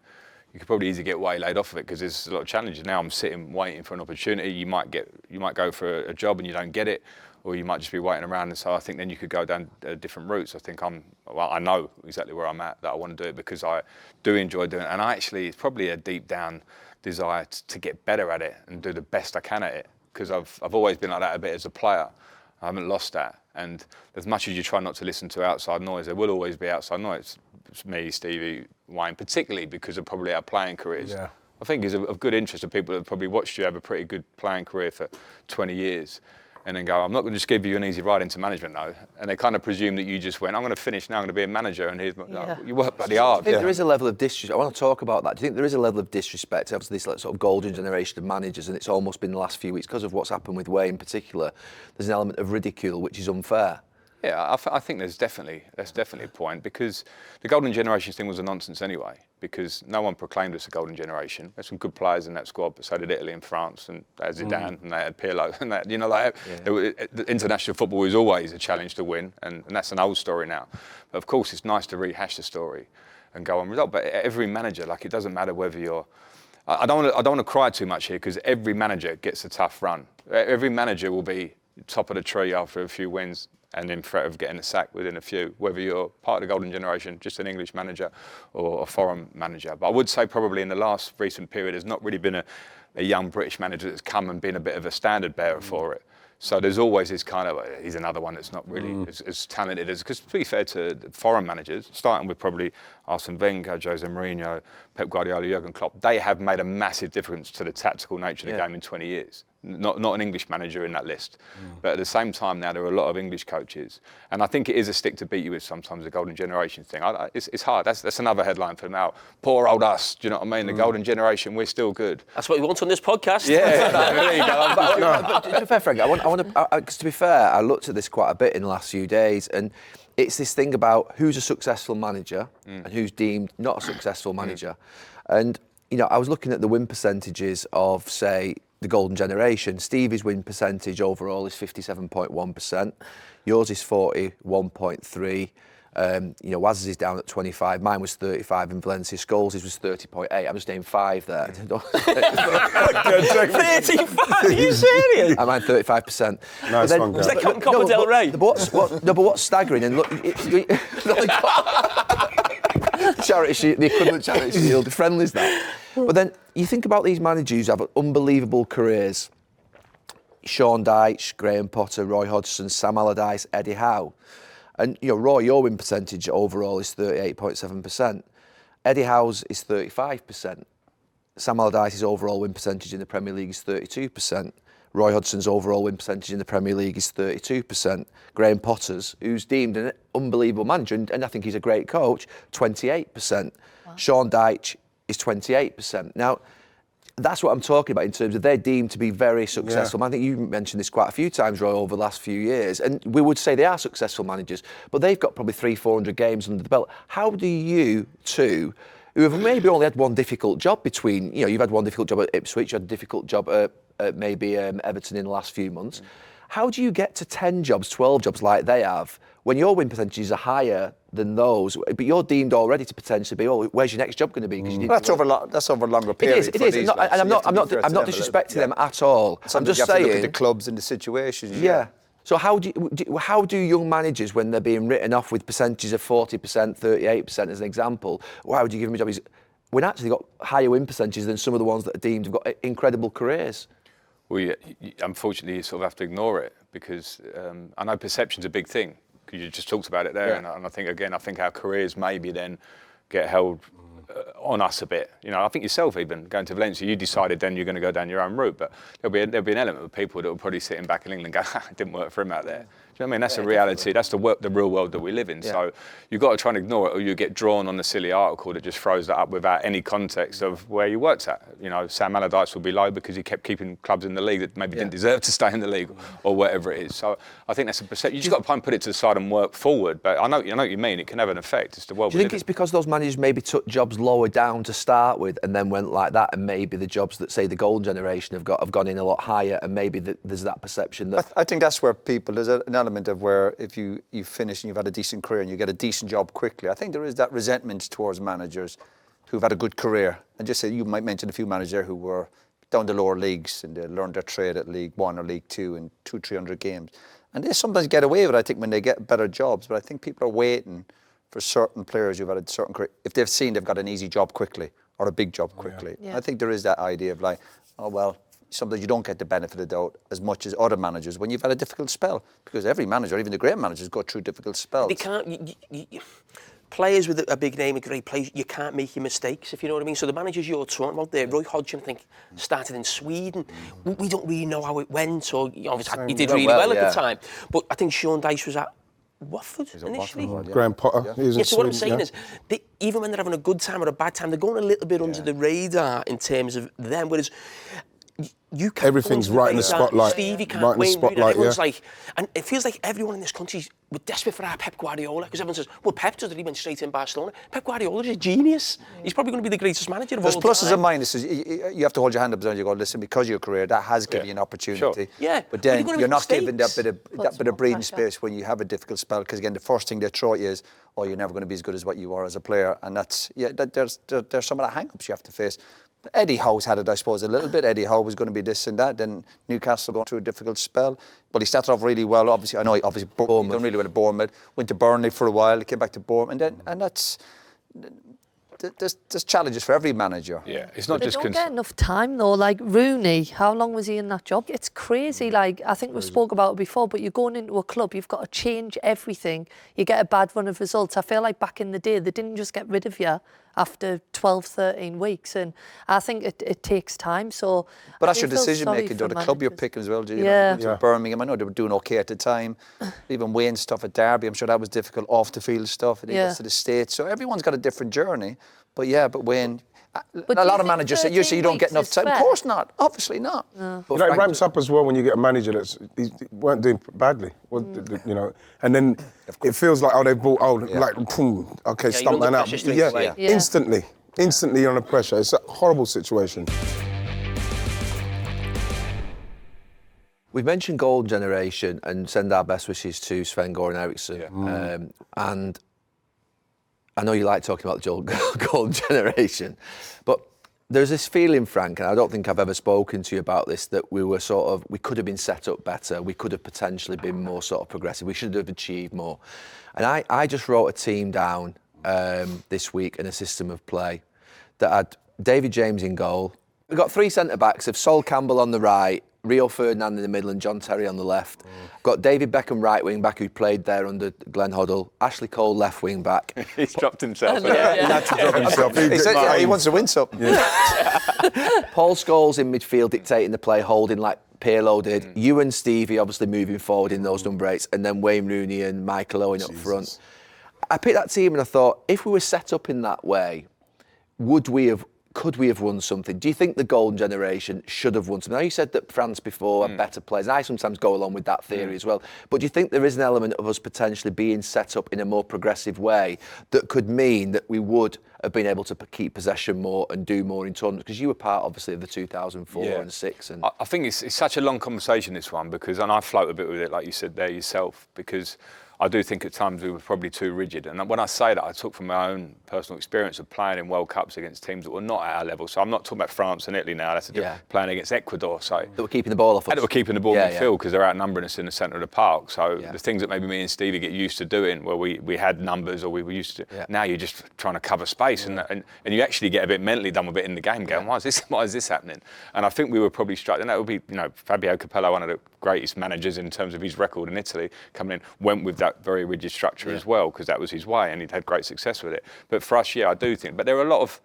you could probably easily get waylaid off of it, because there's a lot of challenges. Now I'm sitting waiting for an opportunity. You might go for a job and you don't get it, or you might just be waiting around. And so I think then you could go down different routes. I think I know exactly where I'm at, that I want to do it because I do enjoy doing it. And it's probably a deep down desire to get better at it and do the best I can at it, because I've always been like that a bit as a player. I haven't lost that. And as much as you try not to listen to outside noise, there will always be outside noise. It's me, Stevie, Wayne, particularly because of probably our playing careers. Yeah. I think it's of good interest to people that have probably watched you have a pretty good playing career for 20 years. And then go, I'm not going to just give you an easy ride into management now. And they kind of presume that you just went, I'm going to finish now, I'm going to be a manager, and you work bloody hard. I think there is a level of disrespect. I want to talk about that. Do you think there is a level of disrespect to this sort of golden generation of managers, and it's almost been the last few weeks because of what's happened with Wayne in particular? There's an element of ridicule which is unfair. Yeah, I think that's definitely a point, because the golden generation thing was a nonsense anyway, because no one proclaimed us a golden generation. There's some good players in that squad, but so did Italy and France, and they had Zidane and they had Pirlo, and the international football was always a challenge to win, and that's an old story now. But of course, it's nice to rehash the story and go on result. But every manager, it doesn't matter whether you're. I don't want to cry too much here, because every manager gets a tough run. Every manager will be top of the tree after a few wins, and in threat of getting a sack within a few, whether you're part of the golden generation, just an English manager or a foreign manager. But I would say probably in the last recent period, there's not really been a young British manager that's come and been a bit of a standard bearer for it. So there's always this kind of, he's another one that's not really as talented as, because to be fair to foreign managers, starting with probably Arsene Wenger, Jose Mourinho, Pep Guardiola, Jurgen Klopp, they have made a massive difference to the tactical nature of the game in 20 years. Not an English manager in that list. But at the same time now, there are a lot of English coaches. And I think it is a stick to beat you with sometimes, the golden generation thing. It's hard. That's another headline for now. Poor old us, do you know what I mean? The golden generation, we're still good. That's what we want on this podcast. Yeah, there you go. But to be fair, Frank, because to be fair, I looked at this quite a bit in the last few days, and it's this thing about who's a successful manager and who's deemed not a successful manager. And, I was looking at the win percentages of, say, the golden generation. Stevie's win percentage overall is 57.1%. Yours is 41.3%. Waz's is down at 25. Mine was 35, and Valencia Scholes' was 30.8. I'm just named 5 there. 35? Are you serious? I mine 35%. Nice one, Was that Captain Copper Del Rey? But what's staggering, and look, the equivalent charity shield, friendly's that. But then you think about these managers who have unbelievable careers. Sean Dyche, Graham Potter, Roy Hodgson, Sam Allardyce, Eddie Howe. And, Roy, your win percentage overall is 38.7%. Eddie Howe's is 35%. Sam Allardyce's overall win percentage in the Premier League is 32%. Roy Hodgson's overall win percentage in the Premier League is 32%. Graham Potter's, who's deemed an unbelievable manager, and I think he's a great coach, 28%. Wow. Sean Dyche is 28%. Now, that's what I'm talking about in terms of they're deemed to be very successful. I think you mentioned this quite a few times, Roy, over the last few years, and we would say they are successful managers, but they've got probably 300-400 games under the belt. How do you two, who have maybe only had one difficult job between, you've had one difficult job at Ipswich, you had a difficult job at maybe Everton in the last few months, How do you get to 10 jobs, 12 jobs like they have when your win percentages are higher than those, but you're deemed already to potentially be, oh, where's your next job going to be? That's over a longer period. It is. And I'm not disrespecting them at all. I'm just saying. Look at the clubs and the situations. Yeah. So how do young managers, when they're being written off with percentages of 40%, 38% as an example, why would you give them a job? We've actually got higher win percentages than some of the ones that are deemed have got incredible careers. Well, unfortunately, you sort of have to ignore it because I know perception's a big thing. Because you just talked about it there, and I think our careers maybe then get held on us a bit. I think yourself even going to Valencia, you decided then you're going to go down your own route, but there'll be an element of people that will probably sitting back in England and go, it didn't work for him out there. Do you know what I mean? That's a reality. That's the real world that we live in. Yeah. So you've got to try and ignore it, or you get drawn on the silly article that just throws that up without any context of where you worked at. Sam Allardyce will be low because he kept keeping clubs in the league that maybe didn't deserve to stay in the league, or whatever it is. So I think that's a perception. You just got to try and put it to the side and work forward. But I know what you mean. It can have an effect. It's the world. Do you think it's because those managers maybe took jobs lower down to start with, and then went like that, and maybe the jobs that say the golden generation have gone in a lot higher, and maybe there's that perception that I think that's where there's an element of where if you finish and you've had a decent career and you get a decent job quickly, I think there is that resentment towards managers who've had a good career. And just say you might mention a few managers there who were down the lower leagues and they learned their trade at League One or League Two in 200-300 games. And they sometimes get away with it, I think, when they get better jobs. But I think people are waiting for certain players who've had a certain career, if they've seen they've got an easy job quickly or a big job quickly. Yeah. I think there is that idea of like, oh, well, sometimes you don't get the benefit of the doubt as much as other managers when you've had a difficult spell. Because every manager, even the great managers, go through difficult spells. They can't... Players with a big name, a great player, you can't make your mistakes, if you know what I mean. So the managers you're talking about there, Roy Hodgson, I think, started in Sweden. We don't really know how it went, or obviously he did really well at the time. But I think Sean Dyche was at Watford initially. Graham Potter. So what I'm saying is, even when they're having a good time or a bad time, they're going a little bit under the radar in terms of them. Whereas you can't. Everything's right in the spotlight. Stevie can't win. Everyone's like, and it feels like everyone in this country we're desperate for our Pep Guardiola, because everyone says, well, Pep does it, he went straight in Barcelona. Pep Guardiola's a genius. He's probably going to be the greatest manager of all time. There's pluses and minuses. You have to hold your hand up and you go, listen, because of your career, that has given you an opportunity. Sure. Yeah. But then you're not given that bit of breathing space when you have a difficult spell, because again, the first thing they throw at you is, oh, you're never going to be as good as what you are as a player. And that's, there's some of the hang-ups you have to face. Eddie Howe's had it, I suppose, a little bit. Eddie Howe was going to be this and that. Then Newcastle going through a difficult spell. But he started off really well. Obviously, I know he done really well at Bournemouth. Went to Burnley for a while. He came back to Bournemouth, and that's. There's challenges for every manager. Yeah, it's not but just. They don't get enough time though. Like Rooney, how long was he in that job? It's crazy. Like I think we spoke about it before. But you're going into a club, you've got to change everything. You get a bad run of results. I feel like back in the day, they didn't just get rid of you after 12, 13 weeks, and I think it takes time. So, but that's your decision making, though. The club you're picking as well. You know, Birmingham, I know they were doing okay at the time. Even Wayne stuff at Derby, I'm sure that was difficult. Off the field stuff, and he goes to the States. So everyone's got a different journey. But Wayne. But a lot of managers say you don't get enough time. Of course not. Obviously not. No. But it ramps up as well when you get a manager that's weren't doing badly, you know, and then it feels like boom, okay, stump man out. Instantly you're under pressure. It's a horrible situation. We've mentioned golden generation and send our best wishes to Sven-Göran Eriksson, and I know you like talking about the golden generation, but there's this feeling, Frank, and I don't think I've ever spoken to you about this, that we could have been set up better, we could have potentially been more sort of progressive, we should have achieved more. And I just wrote a team down this week in a system of play that had David James in goal. We've got three centre-backs of Sol Campbell on the right, Rio Ferdinand in the middle and John Terry on the left. Got David Beckham right wing back, who played there under Glenn Hoddle. Ashley Cole left wing back. He's dropped himself. He had to drop himself. He said, he wants to win something. Paul Scholes in midfield dictating the play, holding like Pirlo did. You and Stevie obviously moving forward in those number 8s, and then Wayne Rooney and Michael Owen up front. I picked that team and I thought, if we were set up in that way, could we have won something? Do you think the golden generation should have won something? Now, you said that France before are better players, and I sometimes go along with that theory as well. But do you think there is an element of us potentially being set up in a more progressive way that could mean that we would of being able to keep possession more and do more in tournaments? Because you were part, obviously, of the 2004 and 6. And I think it's such a long conversation, this one, because, and I float a bit with it, like you said there yourself, because I do think at times we were probably too rigid. And when I say that, I took from my own personal experience of playing in World Cups against teams that were not at our level. So I'm not talking about France and Italy now. That's a different, playing against Ecuador. So that were keeping the ball off us. And that were keeping the ball in the field because they're outnumbering us in the centre of the park. So the things that maybe me and Stevie get used to doing, where we had numbers or we were used to, now you're just trying to cover space and you actually get a bit mentally done with it in the game, going, why is this happening? And I think we were probably struck, and that would be, Fabio Capello, one of the greatest managers in terms of his record in Italy, coming in, went with that very rigid structure as well, because that was his way and he'd had great success with it. But for us, I do think, but there are a lot of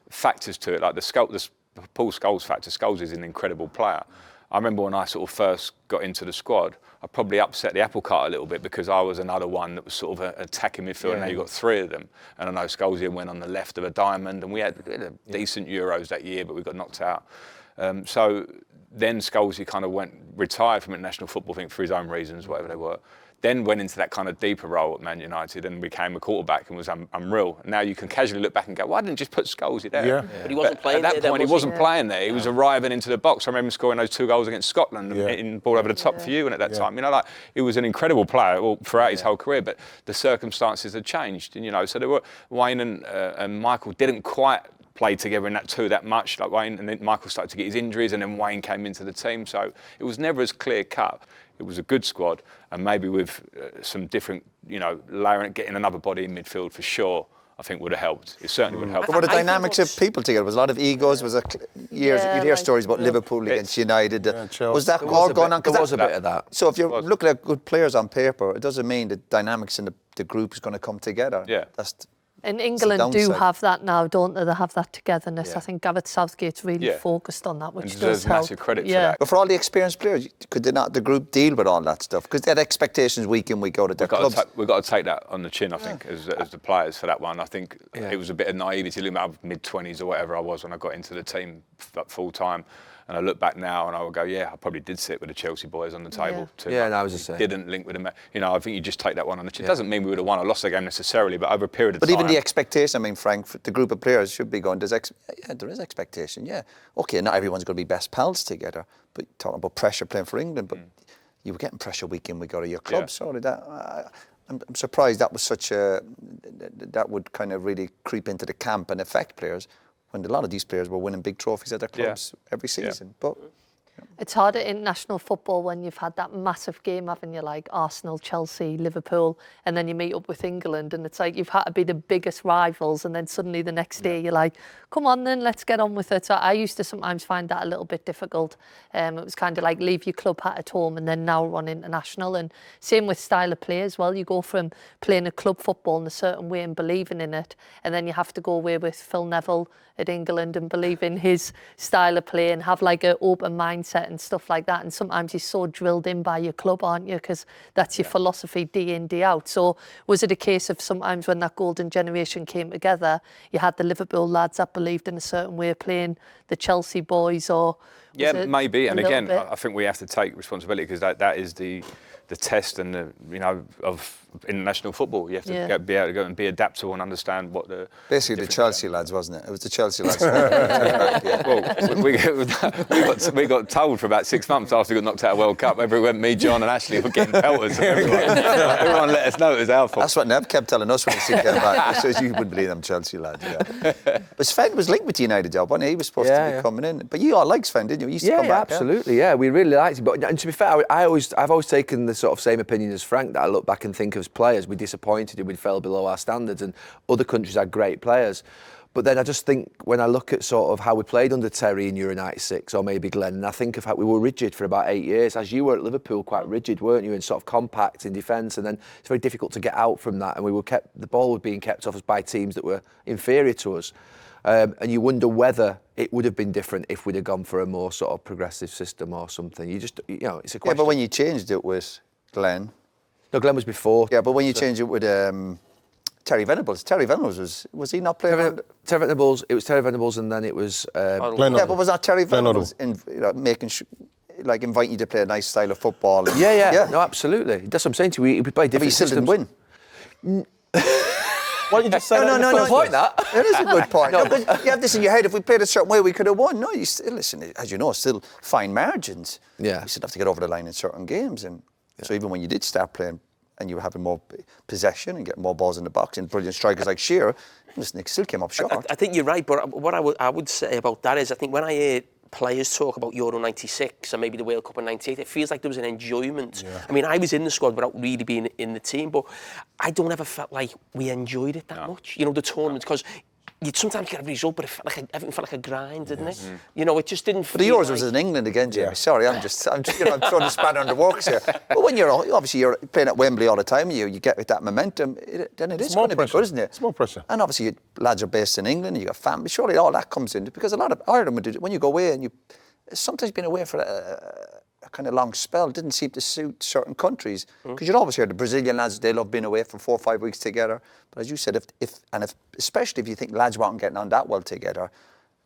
factors to it, like the Paul Scholes factor. Scholes is an incredible player. I remember when I sort of first got into the squad, I probably upset the apple cart a little bit because I was another one that was sort of attacking midfield, and now you've got three of them. And I know Scholes went on the left of a diamond, and we had decent Euros that year, but we got knocked out. So then Scholes kind of retired from international football, I think, for his own reasons, whatever they were. Then went into that kind of deeper role at Man United and became a quarterback and was unreal. Now you can casually look back and go, why didn't you just put Scholes there? Yeah. But he wasn't playing at that there, point. He wasn't playing there. He was arriving into the box. I remember scoring those 2 goals against Scotland in ball over the top for you. And at that time, he was an incredible player throughout his whole career. But the circumstances had changed, and so there were Wayne and Michael didn't quite play together in that two that much, like Wayne, and then Michael started to get his injuries, and then Wayne came into the team. So it was never as clear cut. It was a good squad, and maybe with some different, layering, getting another body in midfield for sure, I think would have helped. It certainly would have helped. But were the dynamics of people together? Was a lot of egos? Was you'd hear stories about Liverpool against United. Was that all going on? There was a bit of that. So if you're looking at good players on paper, it doesn't mean the dynamics in the group is going to come together. Yeah. And England do have that now, don't they? They have that togetherness. Yeah. I think Gareth Southgate's really focused on that, which and does help. Massive credit for that. But for all the experienced players, could they not, the group, deal with all that stuff? Because they had expectations week in, week out at their clubs. We've got to take that on the chin, I think, as the players for that one. I think it was a bit of naivety. Look at my mid-20s or whatever I was when I got into the team full time. And I look back now and I would go, I probably did sit with the Chelsea boys on the table too. Yeah, and I was the same. Didn't link with them. I think you just take that one on the chin. It doesn't mean we would have won or lost the game necessarily, but over a period of time. But even the expectation, Frank, the group of players should be going, there is expectation, OK, not everyone's going to be best pals together, but talking about pressure playing for England, but you were getting pressure week in, week out of your club, so I'm surprised that was that would kind of really creep into the camp and affect players, when a lot of these players were winning big trophies at their clubs every season. But it's hard at international football when you've had that massive game, haven't you, like Arsenal, Chelsea, Liverpool, and then you meet up with England, and it's like you've had to be the biggest rivals, and then suddenly the next day you're like, come on then, let's get on with it. So I used to sometimes find that a little bit difficult. It was kind of like leave your club hat at home and then now run international. And same with style of play as well. You go from playing a club football in a certain way and believing in it, and then you have to go away with Phil Neville at England and believe in his style of play and have like an open mindset and stuff like that. And sometimes you're so drilled in by your club, aren't you? Because that's your philosophy day in, day out. So was it a case of sometimes when that golden generation came together, you had the Liverpool lads that believed in a certain way of playing, the Chelsea boys, or maybe. And again, I think we have to take responsibility, because that is the test and of international football. You have to be able to go and be adaptable and understand what basically the Chelsea lads, wasn't it? It was the Chelsea lads. Well, we got told for about 6 months after we got knocked out of World Cup. Everyone, me, John, and Ashley were getting pelters. Everyone let us know it was our fault. That's what Neb kept telling us when he came back. So you wouldn't believe them Chelsea lads. But Sven was linked with the United job, wasn't he? He was supposed to be coming in. But you all liked Sven, didn't you? You used to come back. Absolutely. Yeah, we really liked him. But and to be fair, I've always taken the sort of same opinion as Frank, that I look back and think of as players, we disappointed him, we fell below our standards, and other countries had great players. But then I just think when I look at sort of how we played under Terry in Euro 96, or maybe Glenn, and I think of how we were rigid for about 8 years, as you were at Liverpool, quite rigid, weren't you, and sort of compact in defence, and then it's very difficult to get out from that, and the ball was being kept off us by teams that were inferior to us. And you wonder whether it would have been different if we'd have gone for a more sort of progressive system or something. It's a question. Yeah, but when you changed it with Glenn. No, Glenn was before. Yeah, but when you changed it with Terry Venables was he not playing? Terry Venables, it was Terry Venables, and then it was Glenn. Yeah, but was that Terry Venables making like inviting you to play a nice style of football? And, yeah. No, absolutely. That's what I'm saying to you. We played different systems. But you still didn't win. Why don't you just say that? No. point that. It is a good point. No, but you have this in your head. If we played a certain way, we could have won. No, you still listen. As you know, still fine margins. Yeah. You still have to get over the line in certain games, and so even when you did start playing and you were having more possession and getting more balls in the box and brilliant strikers like Shearer, listen, it still came up short. I think you're right, but what I would say about that is I think when I hear players talk about Euro 96 and maybe the World Cup in 98, it feels like there was an enjoyment. Yeah. I mean, I was in the squad without really being in the team, but I don't ever felt like we enjoyed it that much. You know, the tournaments, because you'd sometimes get a result, but everything felt like a grind, didn't it? You know, it just didn't feel. But the Euros was in England again, Jamie. Yeah. Sorry, I'm throwing a spanner on the works here. But when you're playing at Wembley all the time, you get that momentum, then it's going to be good, isn't it? It's more pressure. And obviously, lads are based in England, you got family. Surely all that comes in because a lot of Ireland would do it. When you go away and you sometimes been away for a kind of long spell, didn't seem to suit certain countries because you'd always hear the Brazilian lads, they love being away for 4 or 5 weeks together. But as you said, especially if you think lads weren't getting on that well together,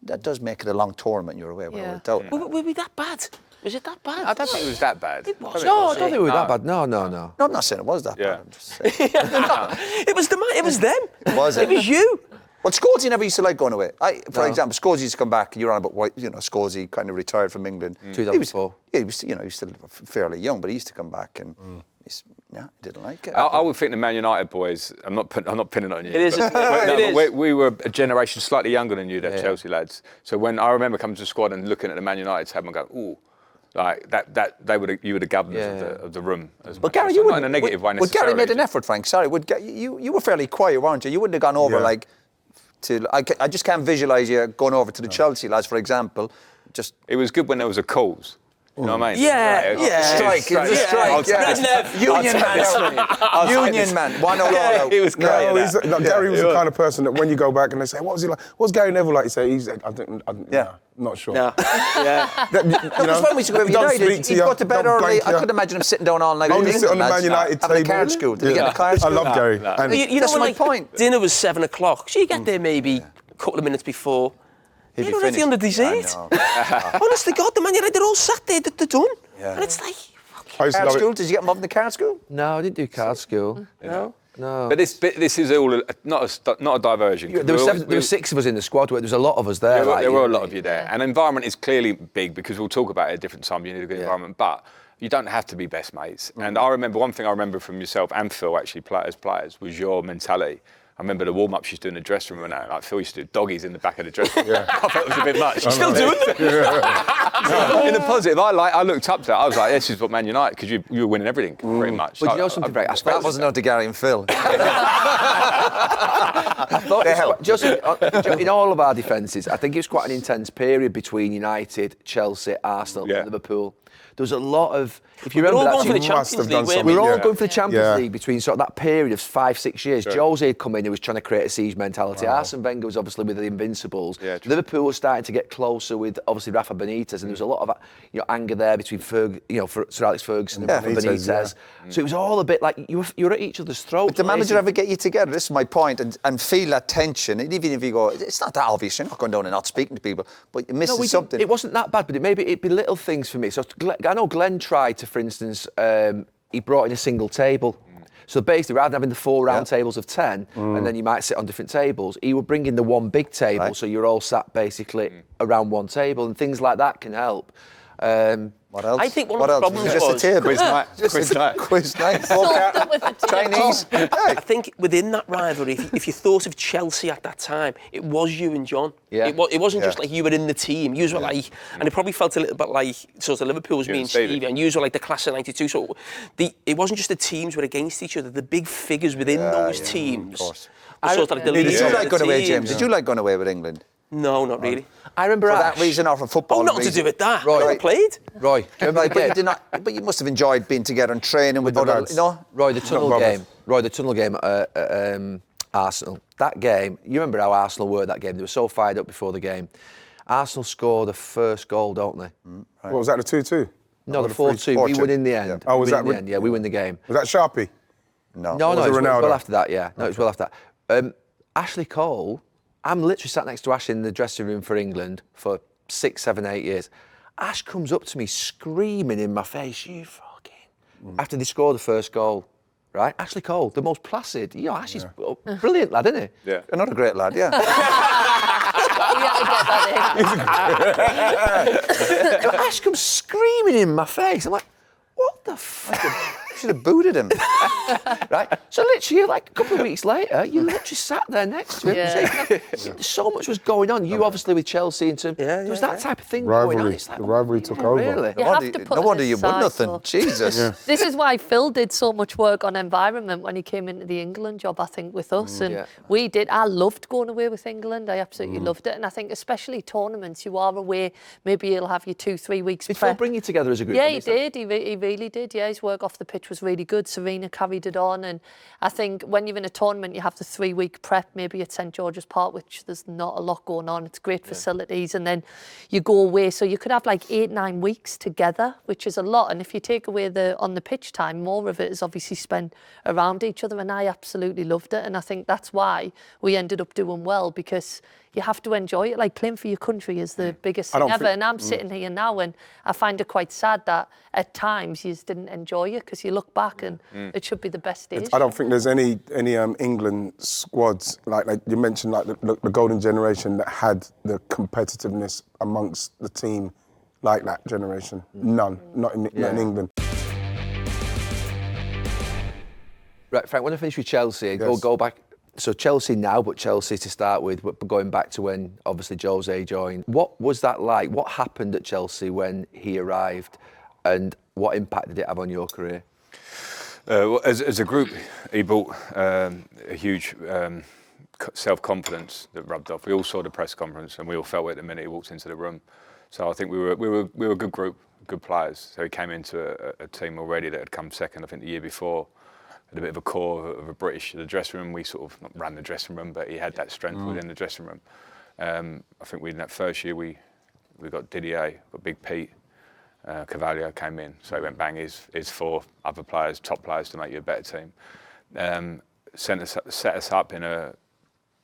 that does make it a long tournament. You're away without a doubt. Were we that bad? Was it that bad? I don't think it was that bad. It was. No, I don't think it was that bad. No. No, I'm not saying it was that bad. I'm just saying. It was it was them. Was it? It was you. Well, Scotesy never used to like going away. For example, Scotesy used to come back. You're on about why, Scotesy kind of retired from England. 2004. He was still fairly young, but he used to come back and he didn't like it. I would think the Man United boys. I'm not pinning on you. It is. We were a generation slightly younger than you, the Chelsea lads. So when I remember coming to the squad and looking at the Man United tab and going, ooh. Like that, you were the governors of the room. But Gary, you wouldn't in a negative way. Would Gary made an effort, Frank? Sorry, you were fairly quiet, weren't you? You wouldn't have gone over I just can't visualise you going over to the Chelsea lads, for example. It was good when there was a cause. You know what I mean? Yeah. Strike. It was a strike. Union man. Union man. 1-0. He was great. Gary was the kind of person that when you go back and they say, what was he like? What's Gary Neville like? You say, not sure. Yeah. Because when we used to go over United, he'd go to bed early. I couldn't imagine him sitting down all night. Only sit on the Man United table. Having a card school. Did he get a card school? I love Gary. That's my point. Dinner was 7 o'clock. So you get there maybe a couple of minutes before. They're already on the dessert. Honest to God, the Man United, they're all sat there, they're done. Yeah. And it's like, card school? Did you get involved in the card school? No, I didn't do card school. No. But this is all not a diversion. There were 6 of us in the squad. There was a lot of us there. There were a lot of you there. And environment is clearly big because we'll talk about it at a different time. You need a good environment, but you don't have to be best mates. And I remember one thing I remember from yourself and Phil actually as players was your mentality. I remember the warm-ups you used to do in the dressing room and that. Like Phil used to do doggies in the back of the dressing room. I thought it was a bit much. You're still doing them? In the positive, I looked up to that. I was like, this is what Man United, because you were winning everything, pretty much. But you know something, Frank? That wasn't up to Gary and Phil. I thought just in all of our defences, I think it was quite an intense period between United, Chelsea, Arsenal, Liverpool. There was a lot of, if you remember that, we were all going for the Champions League between sort of that period of 5-6 years. Jose had come in, he was trying to create a siege mentality. Arsene Wenger was obviously with the Invincibles. Liverpool was starting to get closer with obviously Rafa Benitez, and there was a lot of anger there between Sir Alex Ferguson and Rafa Benitez. So it was all a bit like you were at each other's throats. But the manager ever get you together? This is my point, and feel that tension. And even if you go, it's not that obvious. You're not going down and not speaking to people, but you're missing something. It wasn't that bad, but it'd be little things for me. So I know Glenn tried to, for instance, he brought in a single table. So basically, rather than having the 4 round tables of 10, and then you might sit on different tables, he would bring in the one big table, so you're all sat basically around one table, and things like that can help. What else? I think one of the problems was... Just a table. Quiz night. Chinese. I think within that rivalry, if you thought of Chelsea at that time, it was you and John. It wasn't just like you were in the team. You were like, and it probably felt a little bit like sort of Liverpool was being Stevie, and you were like the class of '92. So it wasn't just the teams were against each other. The big figures within those teams. Were sort of like the Did leaders you of like the going away, teams. James? Did you like going away with England? No, not really. I remember for that reason or for football. Oh, not reason. to do with that. Roy, I never played. Roy, but you must have enjoyed being together and training with other, Roy, the tunnel game at Arsenal. That game, you remember how Arsenal were that game? They were so fired up before the game. Arsenal scored the first goal, don't they? Right. What was that, the 2-2? No, the 4-2. We win in the end. Oh, was that? Yeah, we win the game. Was that Sharpie? No, it was well after that. Yeah, no, it was well after that. Ashley Cole. I'm literally sat next to Ash in the dressing room for England for 6, 7, 8 years. Ash comes up to me screaming in my face, you fucking... After they scored the first goal. right? Ashley Cole, the most placid. You know, Ashley's a brilliant lad, isn't he? Yeah. Another great lad, yeah. We had to get that in. Ash comes screaming in my face. I'm like, what the fuck? Should have booted him. Right? So literally, like a couple of weeks later, you literally sat there next to him. Yeah. So much was going on. You obviously with Chelsea, there was that type of thing going on. Rivalry. It's like, The rivalry took over. Really? You have to put No wonder it you won aside, nothing. though. Jesus. This is why Phil did so much work on environment when he came into the England job, I think, with us. And we did. I loved going away with England. I absolutely loved it. And I think especially tournaments, you are away, maybe he'll have you 2-3 weeks Did Phil prep. bring you together as a group? Yeah, he did. He really did. Yeah, his work off the pitch was really good. Serena carried it on. And I think when you're in a tournament, you have the 3-week prep, maybe at St George's Park, which there's not a lot going on. It's great facilities. And then you go away. So you could have like 8-9 weeks together, which is a lot. And if you take away the on the pitch time, more of it is obviously spent around each other. And I absolutely loved it. And I think that's why we ended up doing well, because you have to enjoy it. Like playing for your country is the biggest thing ever. And I'm sitting here now and I find it quite sad that at times you just didn't enjoy it, because you look back and it should be the best days. I don't think there's any England squads like you mentioned, like the golden generation that had the competitiveness amongst the team like that generation. None, not in England. Right, Frank, when I finish with Chelsea, go back. So Chelsea now, but Chelsea to start with, but going back to when obviously Jose joined. What was that like? What happened at Chelsea when he arrived, and what impact did it have on your career? Well, as a group, he brought a huge self-confidence that rubbed off. We all saw the press conference, and we all felt it the minute he walked into the room. So I think we were a good group, good players. So he came into a team already that had come second, I think, the year before. Had a bit of a core of a British. The dressing room, we sort of not ran the dressing room, but he had that strength within the dressing room. I think in that first year we got Didier, got Big Pete, Carragher came in, so he went bang his 4 other players, top players, to make you a better team. Set us up in a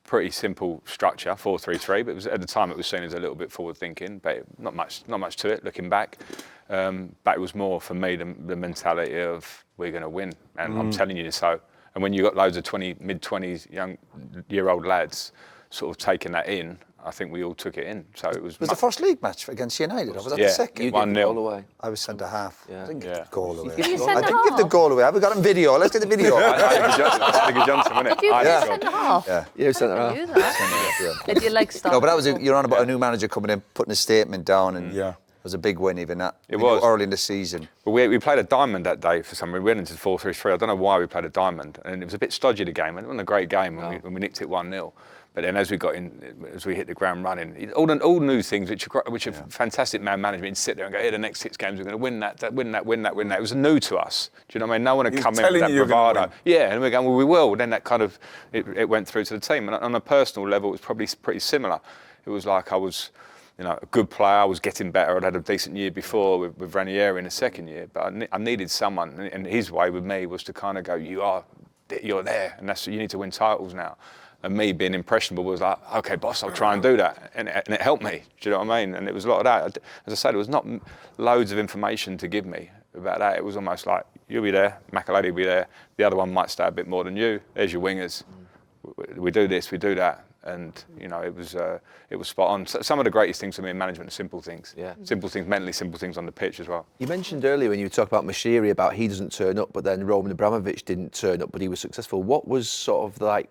pretty simple structure, 4-3-3, but at the time it was seen as a little bit forward thinking, but not much to it looking back. But it was more for me the mentality of we're going to win, and I'm telling you so. And when you got loads of mid-20s year-old lads sort of taking that in, I think we all took it in. So it was. Was the first league match against United, or was that Yeah, the second? 1-0 away. I was centre half. Yeah. I didn't get the goal away. You I centre didn't give the half? goal away. Have we got on video? Let's get the video. Johnson, wasn't it? Did you play Yeah. centre half? Yeah. You centre I half. knew that. Did your legs start? No, but that was you're on about a new manager coming in, putting a statement down, and Yeah. it was a big win. Even that. It We knew was. early in the season. But we played a diamond that day for some reason. We went into 4-3-3. I don't know why we played a diamond, and it was a bit stodgy, the game. It wasn't a great game when we nicked it 1-0. But then as we got in, as we hit the ground running, all new things which are fantastic man management. You'd sit there and go, the next 6 games we're going to win that. It was new to us. Do you know what I mean? No one had come in with that bravado. Yeah, and we're going, well, we will. Then that kind of it went through to the team. And on a personal level, it was probably pretty similar. It was like I was, a good player. I was getting better. I'd had a decent year before with Ranieri in the second year, but I needed someone. And his way with me was to kind of go, you're there, and you need to win titles now. And me being impressionable was like, okay, boss, I'll try and do that. And it helped me. Do you know what I mean? And it was a lot of that. As I said, there was not loads of information to give me about that. It was almost like, you'll be there, Makalady will be there. The other one might stay a bit more than you. There's your wingers. We do this, we do that. And, it was spot on. Some of the greatest things for me in management are simple things. Yeah. Simple things, mentally simple things on the pitch as well. You mentioned earlier when you talked about Moshiri, about he doesn't turn up, but then Roman Abramovich didn't turn up, but he was successful. What was sort of like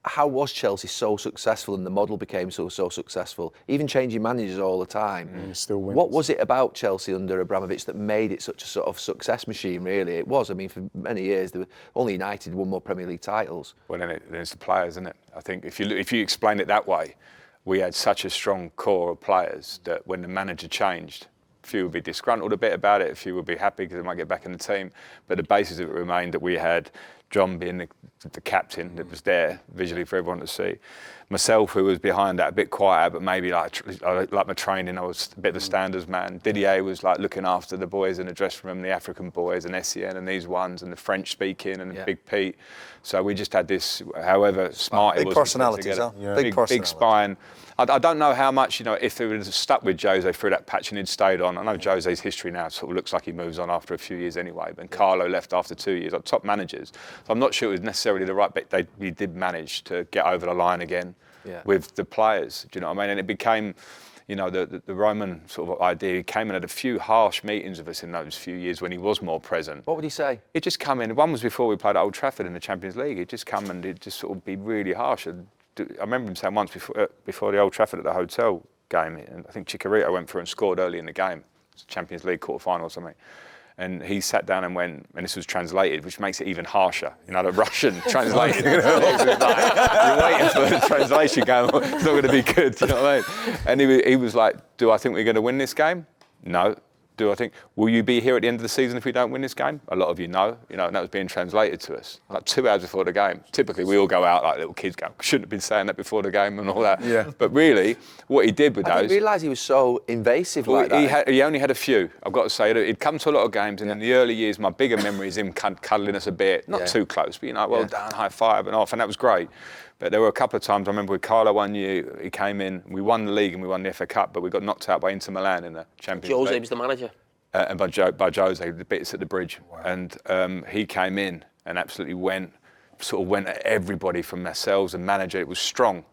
how was Chelsea so successful and the model became so successful, even changing managers all the time? Still wins. What was it about Chelsea under Abramovich that made it such a sort of success machine, really? It was. I mean, for many years, only United won more Premier League titles. Well, then it's the players, isn't it? I think if you explain it that way, we had such a strong core of players that when the manager changed, a few would be disgruntled a bit about it, a few would be happy because they might get back in the team, but the basis of it remained that we had John being the captain that was there visually for everyone to see. Myself, who was behind that, a bit quieter, but maybe like my training, I was a bit of a standards man. Didier was like looking after the boys in the dressing room, the African boys and Essien and these ones and the French speaking and Big Pete. So we just had this, however smart it was. Big personalities, huh? Yeah. Big spine. I don't know how much, if it would have stuck with Jose through that patch and he'd stayed on. I know Jose's history now sort of looks like he moves on after a few years anyway, but Carlo left after 2 years, like top managers. So I'm not sure it was necessarily the right bit. He did manage to get over the line again with the players, do you know what I mean? And it became, the Roman sort of idea. He came and had a few harsh meetings with us in those few years when he was more present. What would he say? He'd just come in. One was before we played at Old Trafford in the Champions League. He'd just come and he'd just sort of be really harsh. I remember him saying once before the Old Trafford at the hotel game, and I think Chicharito went through and scored early in the game, Champions League quarter-final or something. And he sat down and went, and this was translated, which makes it even harsher. The Russian translated. You're waiting for the translation going, it's not going to be good, you know what I mean? And he was like, do I think we're going to win this game? No. Do I think, will you be here at the end of the season if we don't win this game? A lot of you know, and that was being translated to us. Like 2 hours before the game. Typically, we all go out like little kids go, shouldn't have been saying that before the game and all that. Yeah. But really, what he did with those... I didn't realise he was so invasive like that. He only had a few, I've got to say. He'd come to a lot of games, and in the early years, my bigger memory is him cuddling us a bit. Not too close, but, well done, high five and off, and that was great. But there were a couple of times, I remember with Carlo one year, he came in, we won the league and we won the FA Cup, but we got knocked out by Inter Milan in the Champions League. Jose was the manager. And by Jose, the bits at the bridge. Wow. And he came in and absolutely went at everybody from ourselves and manager. It was strong.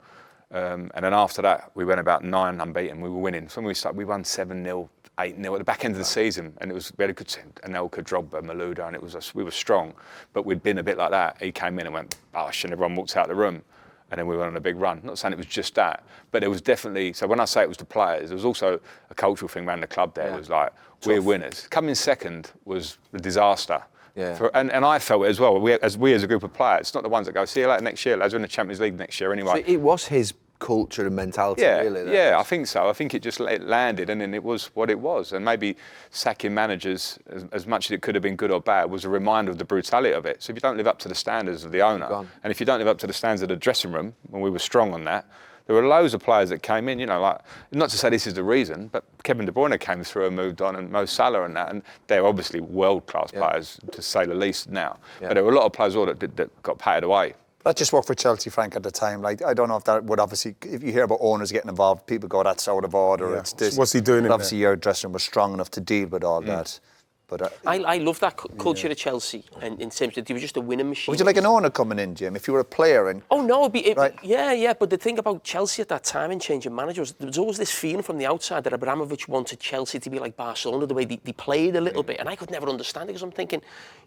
And then after that, we went about 9 unbeaten. We were winning. So when we started, we won 7-0, 8-0 at the back end of the season. And we had a good team. Anelka, Drogba, Malouda, and we were strong. But we'd been a bit like that. He came in and went, bosh, and everyone walked out the room. And then we went on a big run. Not saying it was just that, but there was definitely, so when I say it was the players, there was also a cultural thing around the club there. It was like, we're winners. Coming second was a disaster. Yeah. And I felt it as well. We as a group of players, it's not the ones that go, see you later next year, lads, we're in the Champions League next year anyway. So it was his culture and mentality, really. Yeah, I think so. I think it landed, and then it was what it was. And maybe sacking managers, as much as it could have been good or bad, was a reminder of the brutality of it. So if you don't live up to the standards of the owner, and if you don't live up to the standards of the dressing room, when we were strong on that, there were loads of players that came in, like, not to say this is the reason, but Kevin De Bruyne came through and moved on, and Mo Salah and that, and they're obviously world-class players, to say the least now. But there were a lot of players that got patted away. That just worked for Chelsea, Frank, at the time. Like, I don't know if that would obviously, if you hear about owners getting involved, people go, that's out of order, it's this. What's he doing but obviously your dressing room was strong enough to deal with all that. But I love that culture of Chelsea, and in terms of they were just a winning machine. Would you like an owner coming in, Jim, if you were a player? And oh no, right? Yeah. But the thing about Chelsea at that time and changing managers, there was always this feeling from the outside that Abramovich wanted Chelsea to be like Barcelona, the way they played a little bit, and I could never understand it because I'm thinking,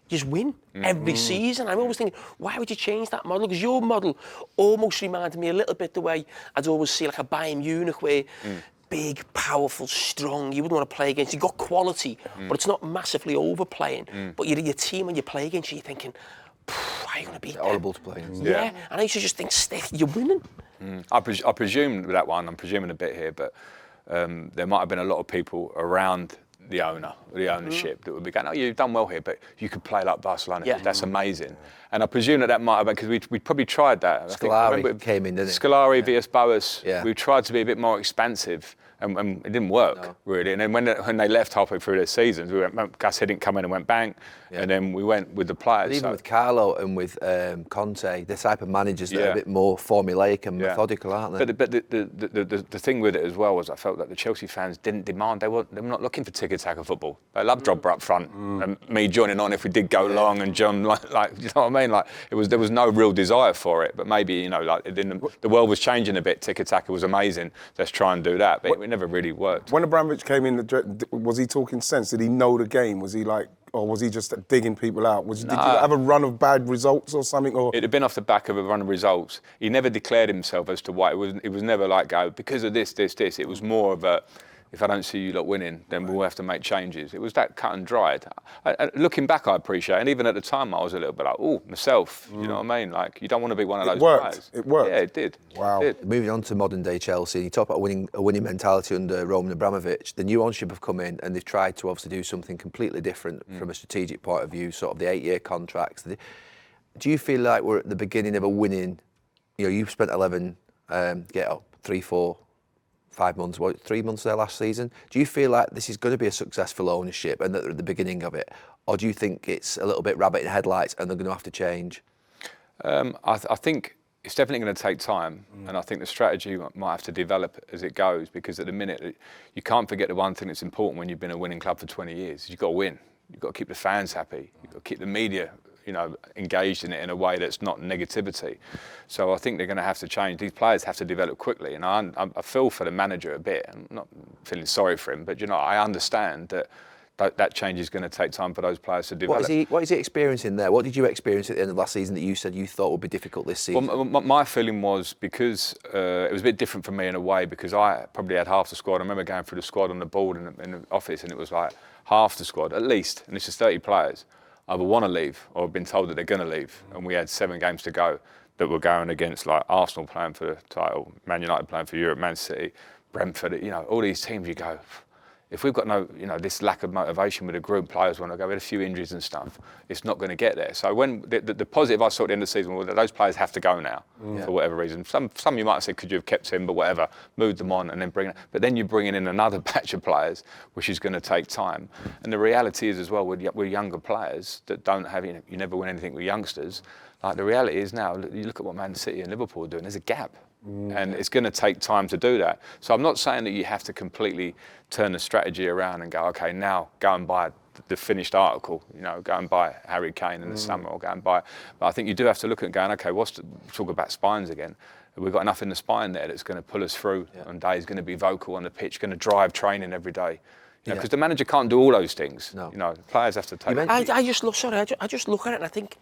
just win every season. I'm always thinking, why would you change that model? Because your model almost reminded me a little bit the way I'd always see like a Bayern Munich where. Big, powerful, strong. You wouldn't want to play against. You've got quality, but it's not massively overplaying. But your team, when you play against you, you're thinking, how are you going to beat them? Horrible to play against. Yeah. And I used to just think, stick, you're winning. I presume with that one, I'm presuming a bit here, but there might have been a lot of people around the ownership that would be going, oh, you've done well here, but you could play like Barcelona. Yeah. That's amazing. And I presume that might have been, because we'd probably tried that. Scolari came in, didn't he? Scolari, Villas-Boas. Yeah. We tried to be a bit more expansive, and it didn't work, really. And then when they left halfway through their seasons, Gus didn't come in and went bang, and then we went with the players. But even with Carlo and with Conte, the type of managers that are a bit more formulaic and methodical, aren't they? But the thing with it as well was I felt that the Chelsea fans didn't demand, they were not looking for tiki-taka football. They loved Drogba up front, and me joining on if we did go long, and John, like, you know what I mean? Like, there was no real desire for it, but maybe, the world was changing a bit. Tiki-taka was amazing. Let's try and do that, but it never really worked. When Abramovich came in, was he talking sense? Did he know the game? Was he like, or was he just digging people out? Did you have a run of bad results or something? Or it had been off the back of a run of results. He never declared himself as to why. It was never like, because of this. It was more of a, if I don't see you lot winning, then we'll have to make changes. It was that cut and dried. Looking back, I appreciate it. And even at the time, I was a little bit like, myself. You know what I mean? Like, you don't want to be one of those guys. It worked. Yeah, it did. Wow. It did. Moving on to modern day Chelsea, you talk about a winning mentality under Roman Abramovich. The new ownership have come in and they've tried to obviously do something completely different from a strategic point of view, sort of the 8-year contracts. do you feel like we're at the beginning of a winning? You've spent 11, 3, 4, 5 months, 3 months there last season. Do you feel like this is going to be a successful ownership and that they're at the beginning of it? Or do you think it's a little bit rabbit in headlights and they're going to have to change? I think it's definitely going to take time, and I think the strategy might have to develop as it goes, because at the minute, you can't forget the one thing that's important when you've been a winning club for 20 years. You've got to win. You've got to keep the fans happy. You've got to keep the media engaged in it in a way that's not negativity. So I think they're going to have to change. These players have to develop quickly, and I feel for the manager a bit. I'm not feeling sorry for him, but I understand that change is going to take time for those players to develop. What is he experiencing there? What did you experience at the end of last season that you said you thought would be difficult this season? Well, my feeling was, because it was a bit different for me in a way, because I probably had half the squad. I remember going through the squad on the board in the office, and it was like half the squad, at least, and it's just 30 players, either want to leave or have been told that they're going to leave. And we had 7 games to go that were going against, like, Arsenal playing for the title, Man United playing for Europe, Man City, Brentford, all these teams. You go, if we've got no, this lack of motivation with the group, players want to go, with a few injuries and stuff, it's not going to get there. So when the positive I saw at the end of the season was that those players have to go now for whatever reason. Some you might have said, could you have kept him, but whatever, moved them on and then but then you're bringing in another batch of players, which is going to take time. And the reality is as well, with younger players that don't have, you never win anything with youngsters. Like, the reality is now, you look at what Man City and Liverpool are doing, there's a gap. And it's going to take time to do that. So I'm not saying that you have to completely turn the strategy around and go, okay, now go and buy the finished article, go and buy Harry Kane in the summer, or go and buy. But I think you do have to look at going, okay, talk about spines again. We've got enough in the spine there that's going to pull us through on days, going to be vocal on the pitch, going to drive training every day. Because the manager can't do all those things. No. Players have to take it. I just look at it and I think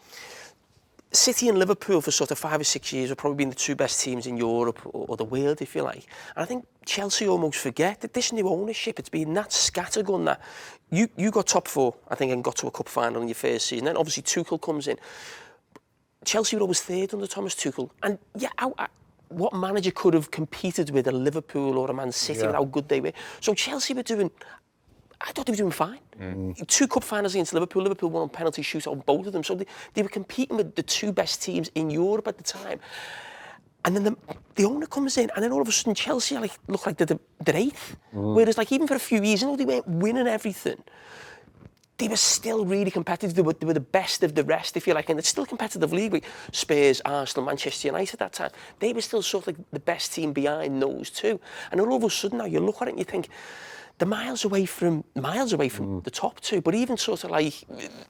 City and Liverpool for sort of 5 or 6 years have probably been the 2 best teams in Europe or the world, if you like. And I think Chelsea almost forget that this new ownership, it's been that scattergun that you got top 4, I think, and got to a cup final in your first season. Then obviously Tuchel comes in. Chelsea were always 3rd under Thomas Tuchel. And what manager could have competed with a Liverpool or a Man City with how good they were? So Chelsea were doing... I thought they were doing fine. 2 cup finals against Liverpool. Liverpool won on penalty shootout on both of them. So they were competing with the 2 best teams in Europe at the time. And then the owner comes in, and then all of a sudden Chelsea look like they're 8th. Whereas, even for a few years, they weren't winning everything. They were still really competitive. They were the best of the rest, if you like. And it's still a competitive league with Spurs, Arsenal, Manchester United at that time. They were still sort of the best team behind those 2. And then all of a sudden now you look at it and you think, they're miles away from the top 2, but even sort of you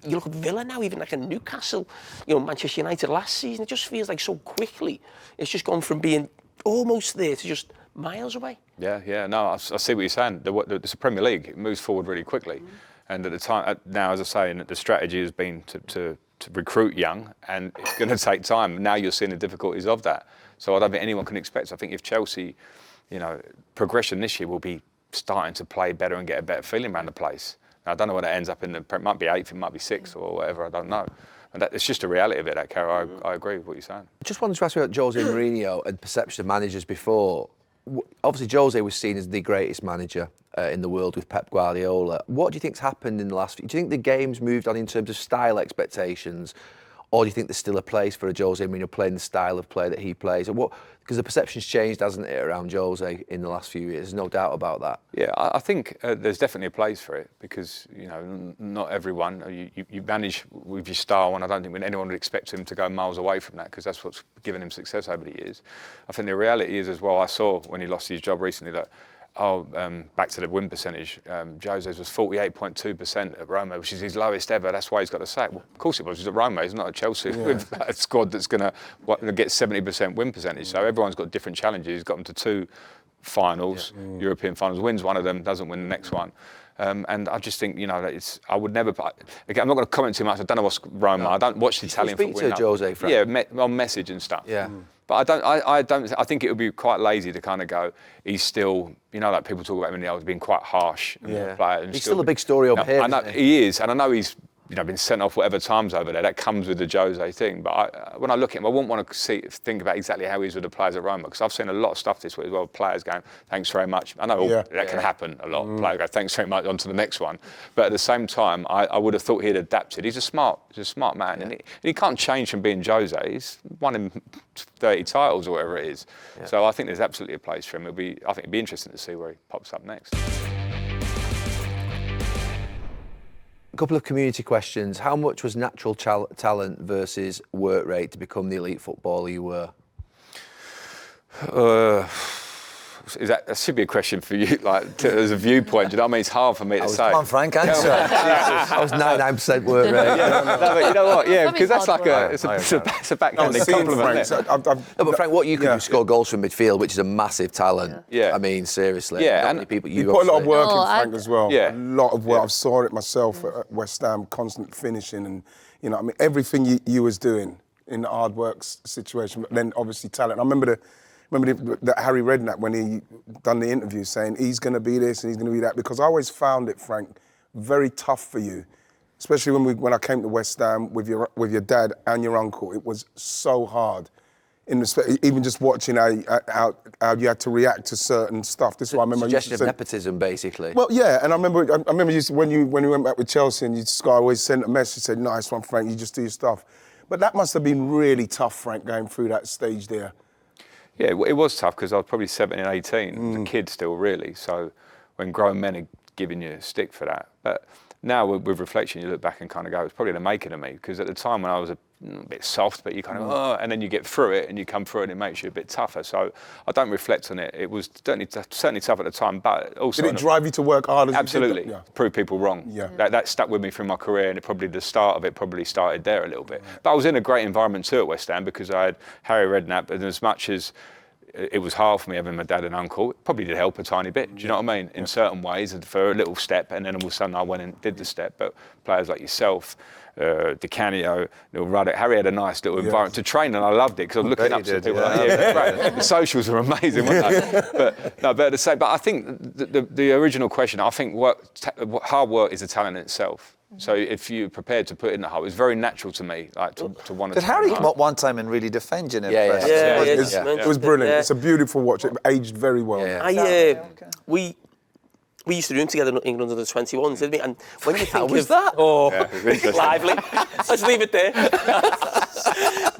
look at Villa now, even like a Newcastle, Manchester United last season, it just feels like so quickly it's just gone from being almost there to just miles away. Yeah, no, I see what you're saying. It's a Premier League, it moves forward really quickly. And at the time, now, as I say, the strategy has been to recruit young, and it's going to take time. Now you're seeing the difficulties of that. So I don't think anyone can expect. I think if Chelsea, progression this year will be starting to play better and get a better feeling around the place. Now, I don't know where that ends up it might be 8th, it might be 6th or whatever, I don't know. And it's just a reality of it, that, Carragher. I agree with what you're saying. I just wanted to ask you about Jose Mourinho and perception of managers before. Obviously, Jose was seen as the greatest manager in the world with Pep Guardiola. What do you think's happened in the last few? Do you think the game's moved on in terms of style expectations? Or do you think there's still a place for a Jose Mourinho playing the style of play that he plays? Because the perception's changed, hasn't it, around Jose in the last few years? There's no doubt about that. Yeah, I think there's definitely a place for it, because not everyone. You manage with your style, and I don't think anyone would expect him to go miles away from that, because that's what's given him success over the years. I think the reality is as well. I saw when he lost his job recently that. Back to the win percentage, Jose's was 48.2% at Roma, which is his lowest ever. That's why he's got the sack. Well, of course it was. He's at Roma. He's not at Chelsea with a squad that's going to get 70% win percentage. So everyone's got different challenges. He's got them to 2 finals, European finals. Wins one of them, doesn't win the next one. And I just think, that I would never. Again, I'm not going to comment too much. I don't know what's Roma. I don't watch the Italian football. Speak to Jose, Frank. Yeah, on message and stuff. Yeah. But I think it would be quite lazy to kind of go, he's still, like people talk about him in the old, being quite harsh. Yeah. He's still a big story over here. I know he is, and I know he's been sent off whatever times over there. That comes with the Jose thing. But when I look at him, I wouldn't want to think about exactly how he's with the players at Roma, because I've seen a lot of stuff this week as well. Players going, thanks very much. I know that can happen a lot. Players go, thanks very much, on to the next one. But at the same time, I would have thought he'd adapted. He's a smart man, and he can't change from being Jose. He's won him 30 titles or whatever it is. Yeah. So I think there's absolutely a place for him. I think it'd be interesting to see where he pops up next. A couple of community questions. How much was natural talent versus work rate to become the elite footballer you were? That should be a question for you, like as a viewpoint. Do you know what I mean? It's hard for me to say. Come on, Frank, answer. I was 99% work rate. But you know what? Yeah, because that's like it's a backhanded compliment. But Frank, what you can do, score goals from midfield, which is a massive talent. Yeah. I mean, seriously. Yeah, not and many people. You put a lot of work in, Frank, as well. Yeah. A lot of work. I saw it myself at West Ham, constant finishing, and I mean, everything you was doing in the hard work situation. But then obviously talent. I remember that Harry Redknapp, when he done the interview, saying he's going to be this and he's going to be that, because I always found it, Frank, very tough for you, especially when I came to West Ham with your dad and your uncle. It was so hard, even just watching how you had to react to certain stuff. This is what I remember. Suggestion of nepotism, basically. Well, yeah, and I remember when you went back with Chelsea, and Sky always sent a message, said, "Nice one, Frank. You just do your stuff." But that must have been really tough, Frank, going through that stage there. Yeah, it was tough because I was probably 17, 18, a kid still, really. So when grown men are giving you a stick for that. But now with reflection, you look back and kind of go, it's probably the making of me. Because at the time when I was a bit soft, but you kind of, and then you get through it and you come through it and it makes you a bit tougher. So I don't reflect on it. It was certainly tough at the time, but also... Did it drive you to work harder? Absolutely. Yeah. Prove people wrong. Yeah. That stuck with me through my career, and the start of it probably started there a little bit. But I was in a great environment too at West Ham, because I had Harry Redknapp, and as much as it was hard for me having my dad and uncle, it probably did help a tiny bit, do you know what I mean? In certain ways, and for a little step, and then all of a sudden I went and did the step. But players like yourself, Di Canio, Wright, Harry had a nice little environment to train, and I loved it, because I was looking up to people great. The socials were amazing, weren't they? But I think the original question, I think hard work is a talent in itself. So if you're prepared to put in the hole, it's very natural to me, like to want to. Did Harry come up one time and really defend you? It was brilliant. It's a beautiful watch. It aged very well. We used to do them together in England under the 21s, didn't we? And when you think was that? Oh, lively. Let's leave it there.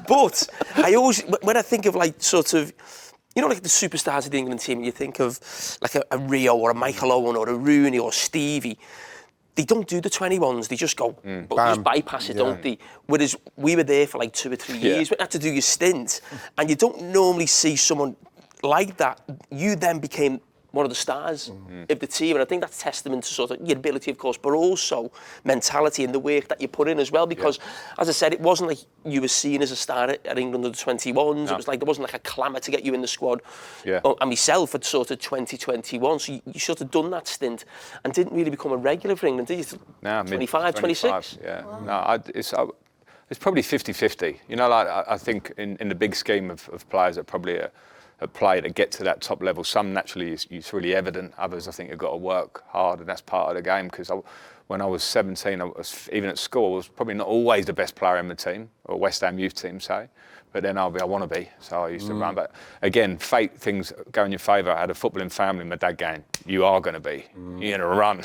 But I always, when I think of like sort of, like the superstars of the England team, you think of like a Rio or a Michael Owen or a Rooney or Stevie. They don't do the 21s, they just go, just bypass it, don't they? Whereas we were there for like 2 or 3 years, we had to do your stint, and you don't normally see someone like that. You then became one of the stars of the team, and I think that's testament to sort of your ability, of course, but also mentality and the work that you put in as well, because, as I said, it wasn't like you were seen as a star at England under the 21s, it was like there wasn't like a clamour to get you in the squad, and myself at sort of 2021, so you sort of done that stint and didn't really become a regular for England, did you? No, 25, 26? Yeah. Wow. No, it's probably 50-50. I think in the big scheme of players that probably a player to get to that top level. Some naturally it's really evident. Others I think have got to work hard, and that's part of the game. Because when I was 17, even at school, I was probably not always the best player in the team, or West Ham youth team, say. But then I want to be, so I used to run. But again, fate things go in your favour. I had a footballing family. My dad going, "You are going to be. You're going to run."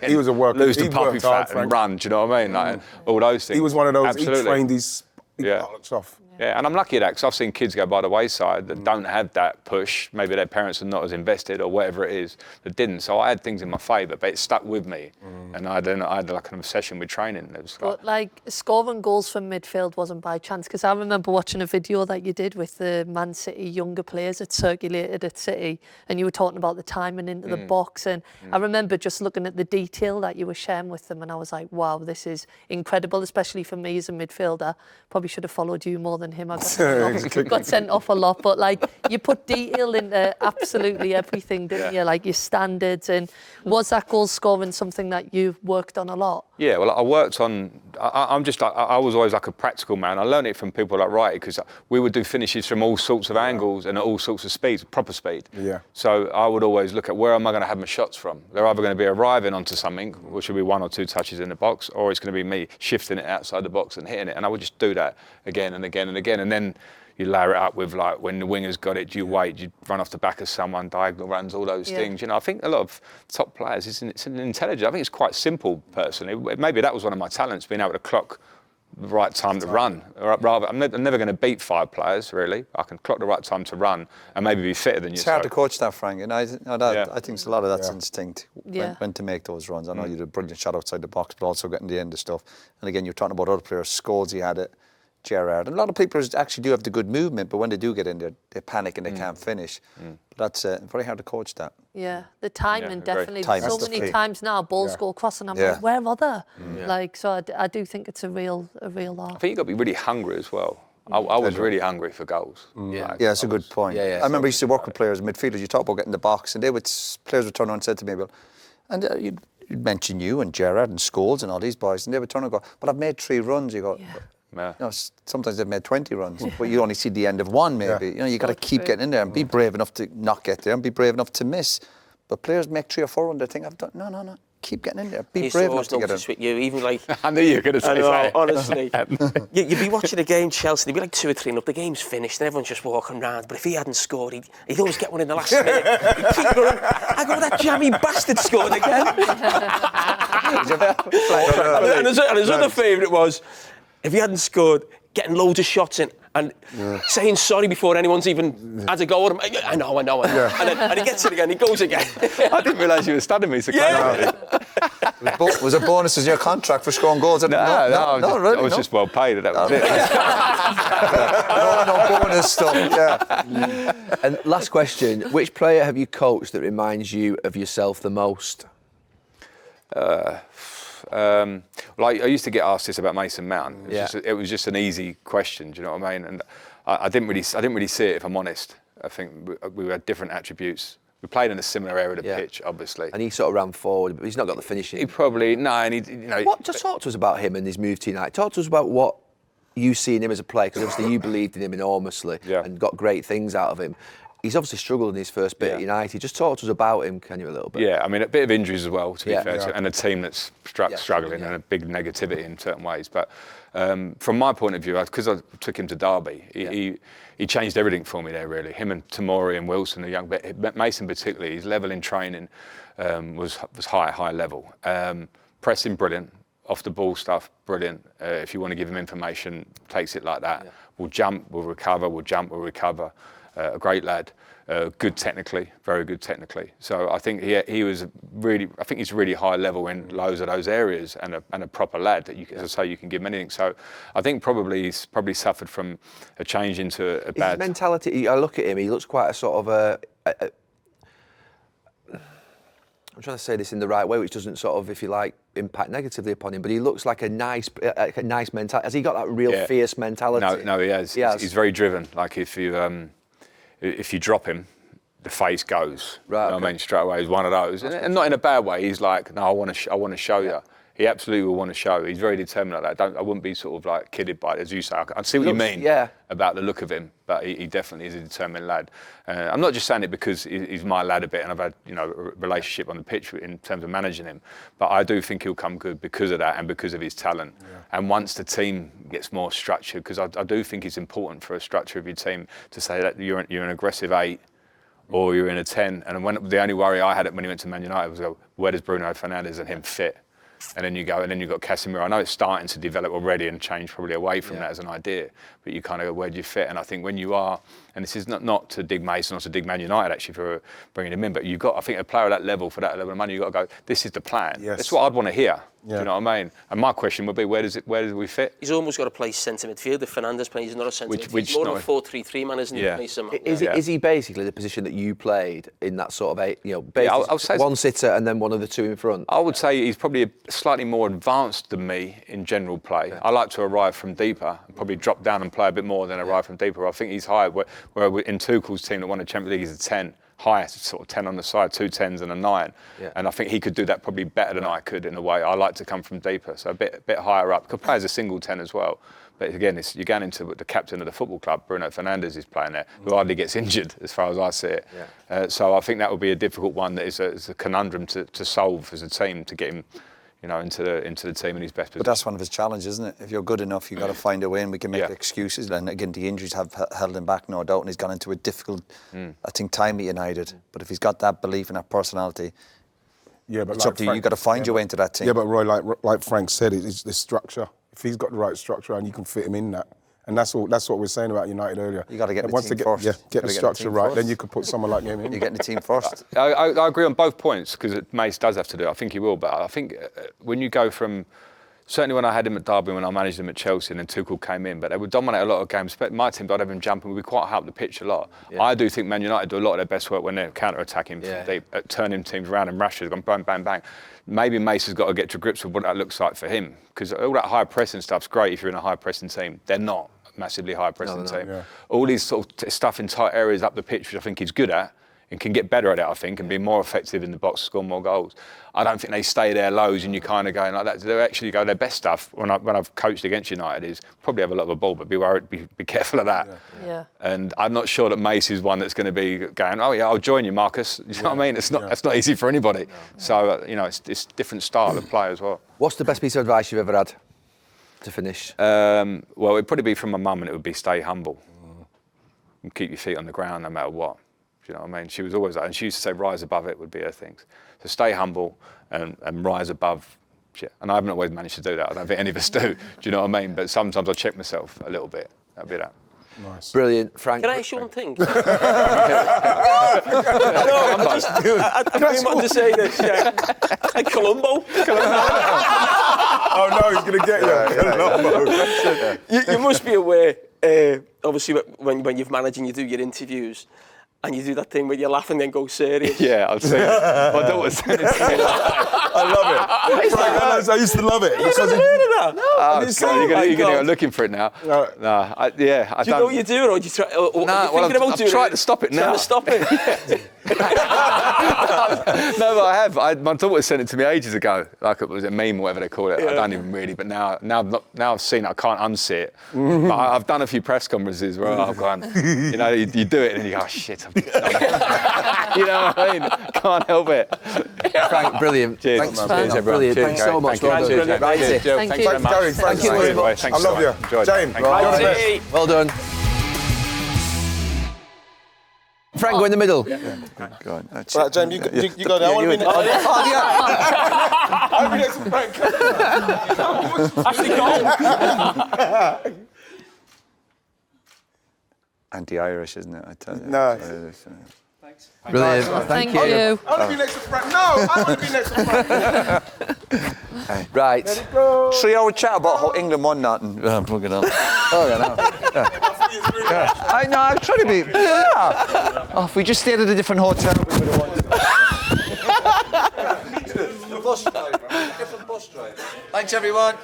He was a worker. Lose the He puppy worked hard, fat and run. Do you know what I mean? Like all those things. He was one of those. Absolutely. He trained his pilots off. Yeah, and I'm lucky at that, because I've seen kids go by the wayside that don't have that push. Maybe their parents are not as invested or whatever it is that didn't. So I had things in my favour, but it stuck with me. And I had like an obsession with training. It was but scoring goals from midfield wasn't by chance, because I remember watching a video that you did with the Man City younger players that circulated at City, and you were talking about the timing into the box, and I remember just looking at the detail that you were sharing with them, and I was like, wow, this is incredible, especially for me as a midfielder. Probably should have followed you more than him. I got sent off a lot, but you put detail into absolutely everything, didn't you? Like your standards, and was that goal scoring something that you've worked on a lot? Yeah, well, I worked on. I was always like a practical man. I learned it from people like Wright because we would do finishes from all sorts of angles and at all sorts of speeds, proper speed. Yeah. So I would always look at where am I going to have my shots from. They're either going to be arriving onto something, which will be 1 or 2 touches in the box, or it's going to be me shifting it outside the box and hitting it. And I would just do that again and again and again. And then you layer it up with like when the winger's got it, do you wait? Do you run off the back of someone, diagonal runs, all those things? You know, I think a lot of top players, it's an intelligent. I think it's quite simple, personally. Maybe that was one of my talents, being able to clock the right time to run. Or rather, I'm never going to beat 5 players, really. I can clock the right time to run and maybe be fitter than you. It's hard to coach that, Frank. And I think a lot of that's instinct Yeah. when to make those runs. I know you did a brilliant shot outside the box, but also getting the end of stuff. And again, you're talking about other players. Scholes, he had it. Gerrard. And a lot of people actually do have the good movement, but when they do get in there, they panic and they can't finish. That's very hard to coach that. Yeah, the timing definitely. Time So is the many key. times now, balls go across, and I'm like, where are they? Like, so I do think it's a real I art. think you've got to be really hungry as well. I was really hungry for goals. Yeah. Yeah, that's a good point. Yeah, I remember I used to work with players, midfielders. You talk about getting the box, and players would turn around and say to me, "Well," and you'd mention you and Gerrard and Scholes and all these boys, and they would turn and go, "But I've made 3 runs." You go. Yeah. You know, sometimes they've made 20 runs, but you only see the end of one, maybe. You know, you got to keep getting in there and be brave enough to not get there and be brave enough to miss. But players make 3 or 4 runs, they think, no. Keep getting in there. Be brave enough to get in. With you, even like. I knew you were going to say that. Honestly. You'd be watching a game, Chelsea, they'd be like 2 or 3 up, the game's finished, and everyone's just walking around. But if he hadn't scored, he'd always get one in the last minute. He'd keep running. I go, that jammy bastard scored again. and his other favourite was, if he hadn't scored, getting loads of shots in and saying sorry before anyone's even had a go at him. I know. And he gets it again, he goes again. I didn't realise you were studying me so closely. Was it bonuses in your contract for scoring goals? No, I was just well paid. That was it. No bonus stuff. Yeah. And last question: which player have you coached that reminds you of yourself the most? Well, I used to get asked this about Mason Mount. It was just an easy question. Do you know what I mean? And I didn't really see it, if I'm honest. I think we had different attributes. We played in a similar area of the pitch, obviously. And he sort of ran forward, but he's not got the finishing. He probably Just talk to us about him and his move to United. Talk to us about what you see in him as a player, because obviously you believed in him enormously and got great things out of him. He's obviously struggled in his first bit at United. Just talk to us about him, can you, a little bit? Yeah, I mean, a bit of injuries as well, to be fair, and a team that's struggling and a big negativity in certain ways. But from my point of view, because I took him to Derby, he changed everything for me there, really. Him and Tomori and Wilson, the young bit. Mason particularly, his level in training was high level. Pressing, brilliant. Off the ball stuff, brilliant. If you want to give him information, takes it like that. We'll jump, we'll recover, we'll jump, we'll recover. A great lad, good technically, very good technically. So I think he was really, I think he's really high level in loads of those areas, and a proper lad that as I say, you can give him anything. So I think he's probably suffered from a change into a bad his mentality. I look at him; he looks quite a sort of I'm trying to say this in the right way, which doesn't sort of, if you like, impact negatively upon him. But he looks like a nice mentality. Has he got that real fierce mentality? No, he has. He's very driven. Like if you drop him, the face goes. Right. You know what I mean? Straight away, he's one of those, and not in a bad way. He's like, no, I want to show you. He absolutely will want to show. He's very determined like that. I wouldn't be sort of like kidded by it, as you say. I see what you mean about the look of him, but he definitely is a determined lad. I'm not just saying it because he's my lad a bit, and I've had a relationship on the pitch in terms of managing him. But I do think he'll come good because of that and because of his talent. Yeah. And once the team gets more structured, because I do think it's important for a structure of your team to say that you're an aggressive 8. Or you're in a 10. And the only worry I had when he went to Man United was, where does Bruno Fernandes and him fit? And then you've got Casemiro. I know it's starting to develop already and change probably away from that as an idea, but you kind of go, where do you fit? And I think when you are, and this is not to dig Mason or to dig Man United actually for bringing him in, but I think a player at that level, for that level of money, you've got to go, this is the plan. Yes. That's what I'd want to hear. Yeah. Do you know what I mean? And my question would be, where do we fit? He's almost got to play centre midfield. If Fernandes plays, he's not a centre midfield. He's more of a 4-3-3 man, isn't he? Is he basically the position that you played in that sort of I'll say one sitter and then one of the two in front? I would say he's probably slightly more advanced than me in general play. Yeah. I like to arrive from deeper and probably drop down and play a bit more than arrive from deeper. I think he's higher. Where in Tuchel's team that won the Champions League, he's a 10. high, sort of 10 on the side, 2 10s and a 9. Yeah. And I think he could do that probably better than I could in a way. I like to come from deeper, so a bit higher up. Could play as a single 10 as well. But again, you're going into the captain of the football club, Bruno Fernandes, is playing there, who hardly gets injured as far as I see it. Yeah. So I think that would be a difficult one that is a conundrum to solve as a team to get him, into the team in his best position. But that's one of his challenges, isn't it? If you're good enough, you've got to find a way, and we can make excuses. And again, the injuries have held him back, no doubt, and he's gone into a difficult, I think, time at United. But if he's got that belief and that personality, but it's up to you. You've got to find your way into that team. Yeah, but Roy, like Frank said, it's the structure. If he's got the right structure and you can fit him in that. And that's what we're saying about United earlier. You got to get the team first. Yeah, get the structure right. Then you can put someone like him in. You're getting the team first. I agree on both points because Mace does have to do it. I think he will, but I think when you go from, certainly when I had him at Derby, when I managed him at Chelsea, and then Tuchel came in, but they would dominate a lot of games. My team, I'd have him jumping. We'd be quite high up the pitch a lot. Yeah. I do think Man United do a lot of their best work when they're counter-attacking from deep, turning teams around, and Rashford's gone bang, bang, bang. Maybe Mace has got to get to grips with what that looks like for him, because all that high pressing stuff's great if you're in a high pressing team. They're not a massively high pressing team. Yeah. All these sort of stuff in tight areas up the pitch, which I think he's good at, and can get better at it, I think, and be more effective in the box, score more goals. I don't think they stay there lows and you kind of going like that. They actually go their best stuff. When I've coached against United, is probably have a lot of a ball, but be worried, be careful of that. Yeah. And I'm not sure that Mace is one that's going to be going, oh yeah, I'll join you, Marcus. You know what I mean? It's not easy for anybody. No. So it's different style of play as well. What's the best piece of advice you've ever had to finish? Well, it'd probably be from my mum, and it would be stay humble and keep your feet on the ground no matter what. You know what I mean? She was always like, and she used to say rise above it would be her things. So stay humble and rise above shit. And I haven't always managed to do that. I don't think any of us do. Do you know what I mean? But sometimes I check myself a little bit. That'd be that. Nice. Brilliant, Frank. Can I ask you one thing? No, I didn't want to say this. Like Columbo. Oh no, he's going to get you. You must be aware, obviously, when you've managed and you do your interviews, and you do that thing where you laugh and then go serious. Yeah, I've seen it. My daughter said it to me. I love it. Frank, I used to love it. You never heard of that? No. You're going to go looking for it now. No. I do you know what you do, or do you try? I've tried to stop it now. Trying to stop it. No, but I have. My daughter sent it to me ages ago. Like it was a meme or whatever they call it. I don't even really. But now I've seen it. I can't unsee it. But I've done a few press conferences where I've gone, you do it and then you go, oh, shit. You know what I mean? Can't help it. Frank, brilliant. Cheers. Thanks, Frank. Brilliant. Thanks so much. Thank you. Right, Thank you. Thank you. Thank you very much. I love you. James, well done. Frank, go in the middle. Go on. Right, James, you go there. I want to be next. I want to be next to Frank. Anti-Irish, isn't it? I tell you. No. Thanks. Brilliant. Thank you. I want to be next to Frank. No, I want to be next to Frank. Right. 3-hour chat about how England won nothing. Plug it up. I know, I'm trying to be. Oh, if we just stayed at a different hotel, we would have won. The bus driver. Different bus driver. Thanks, everyone.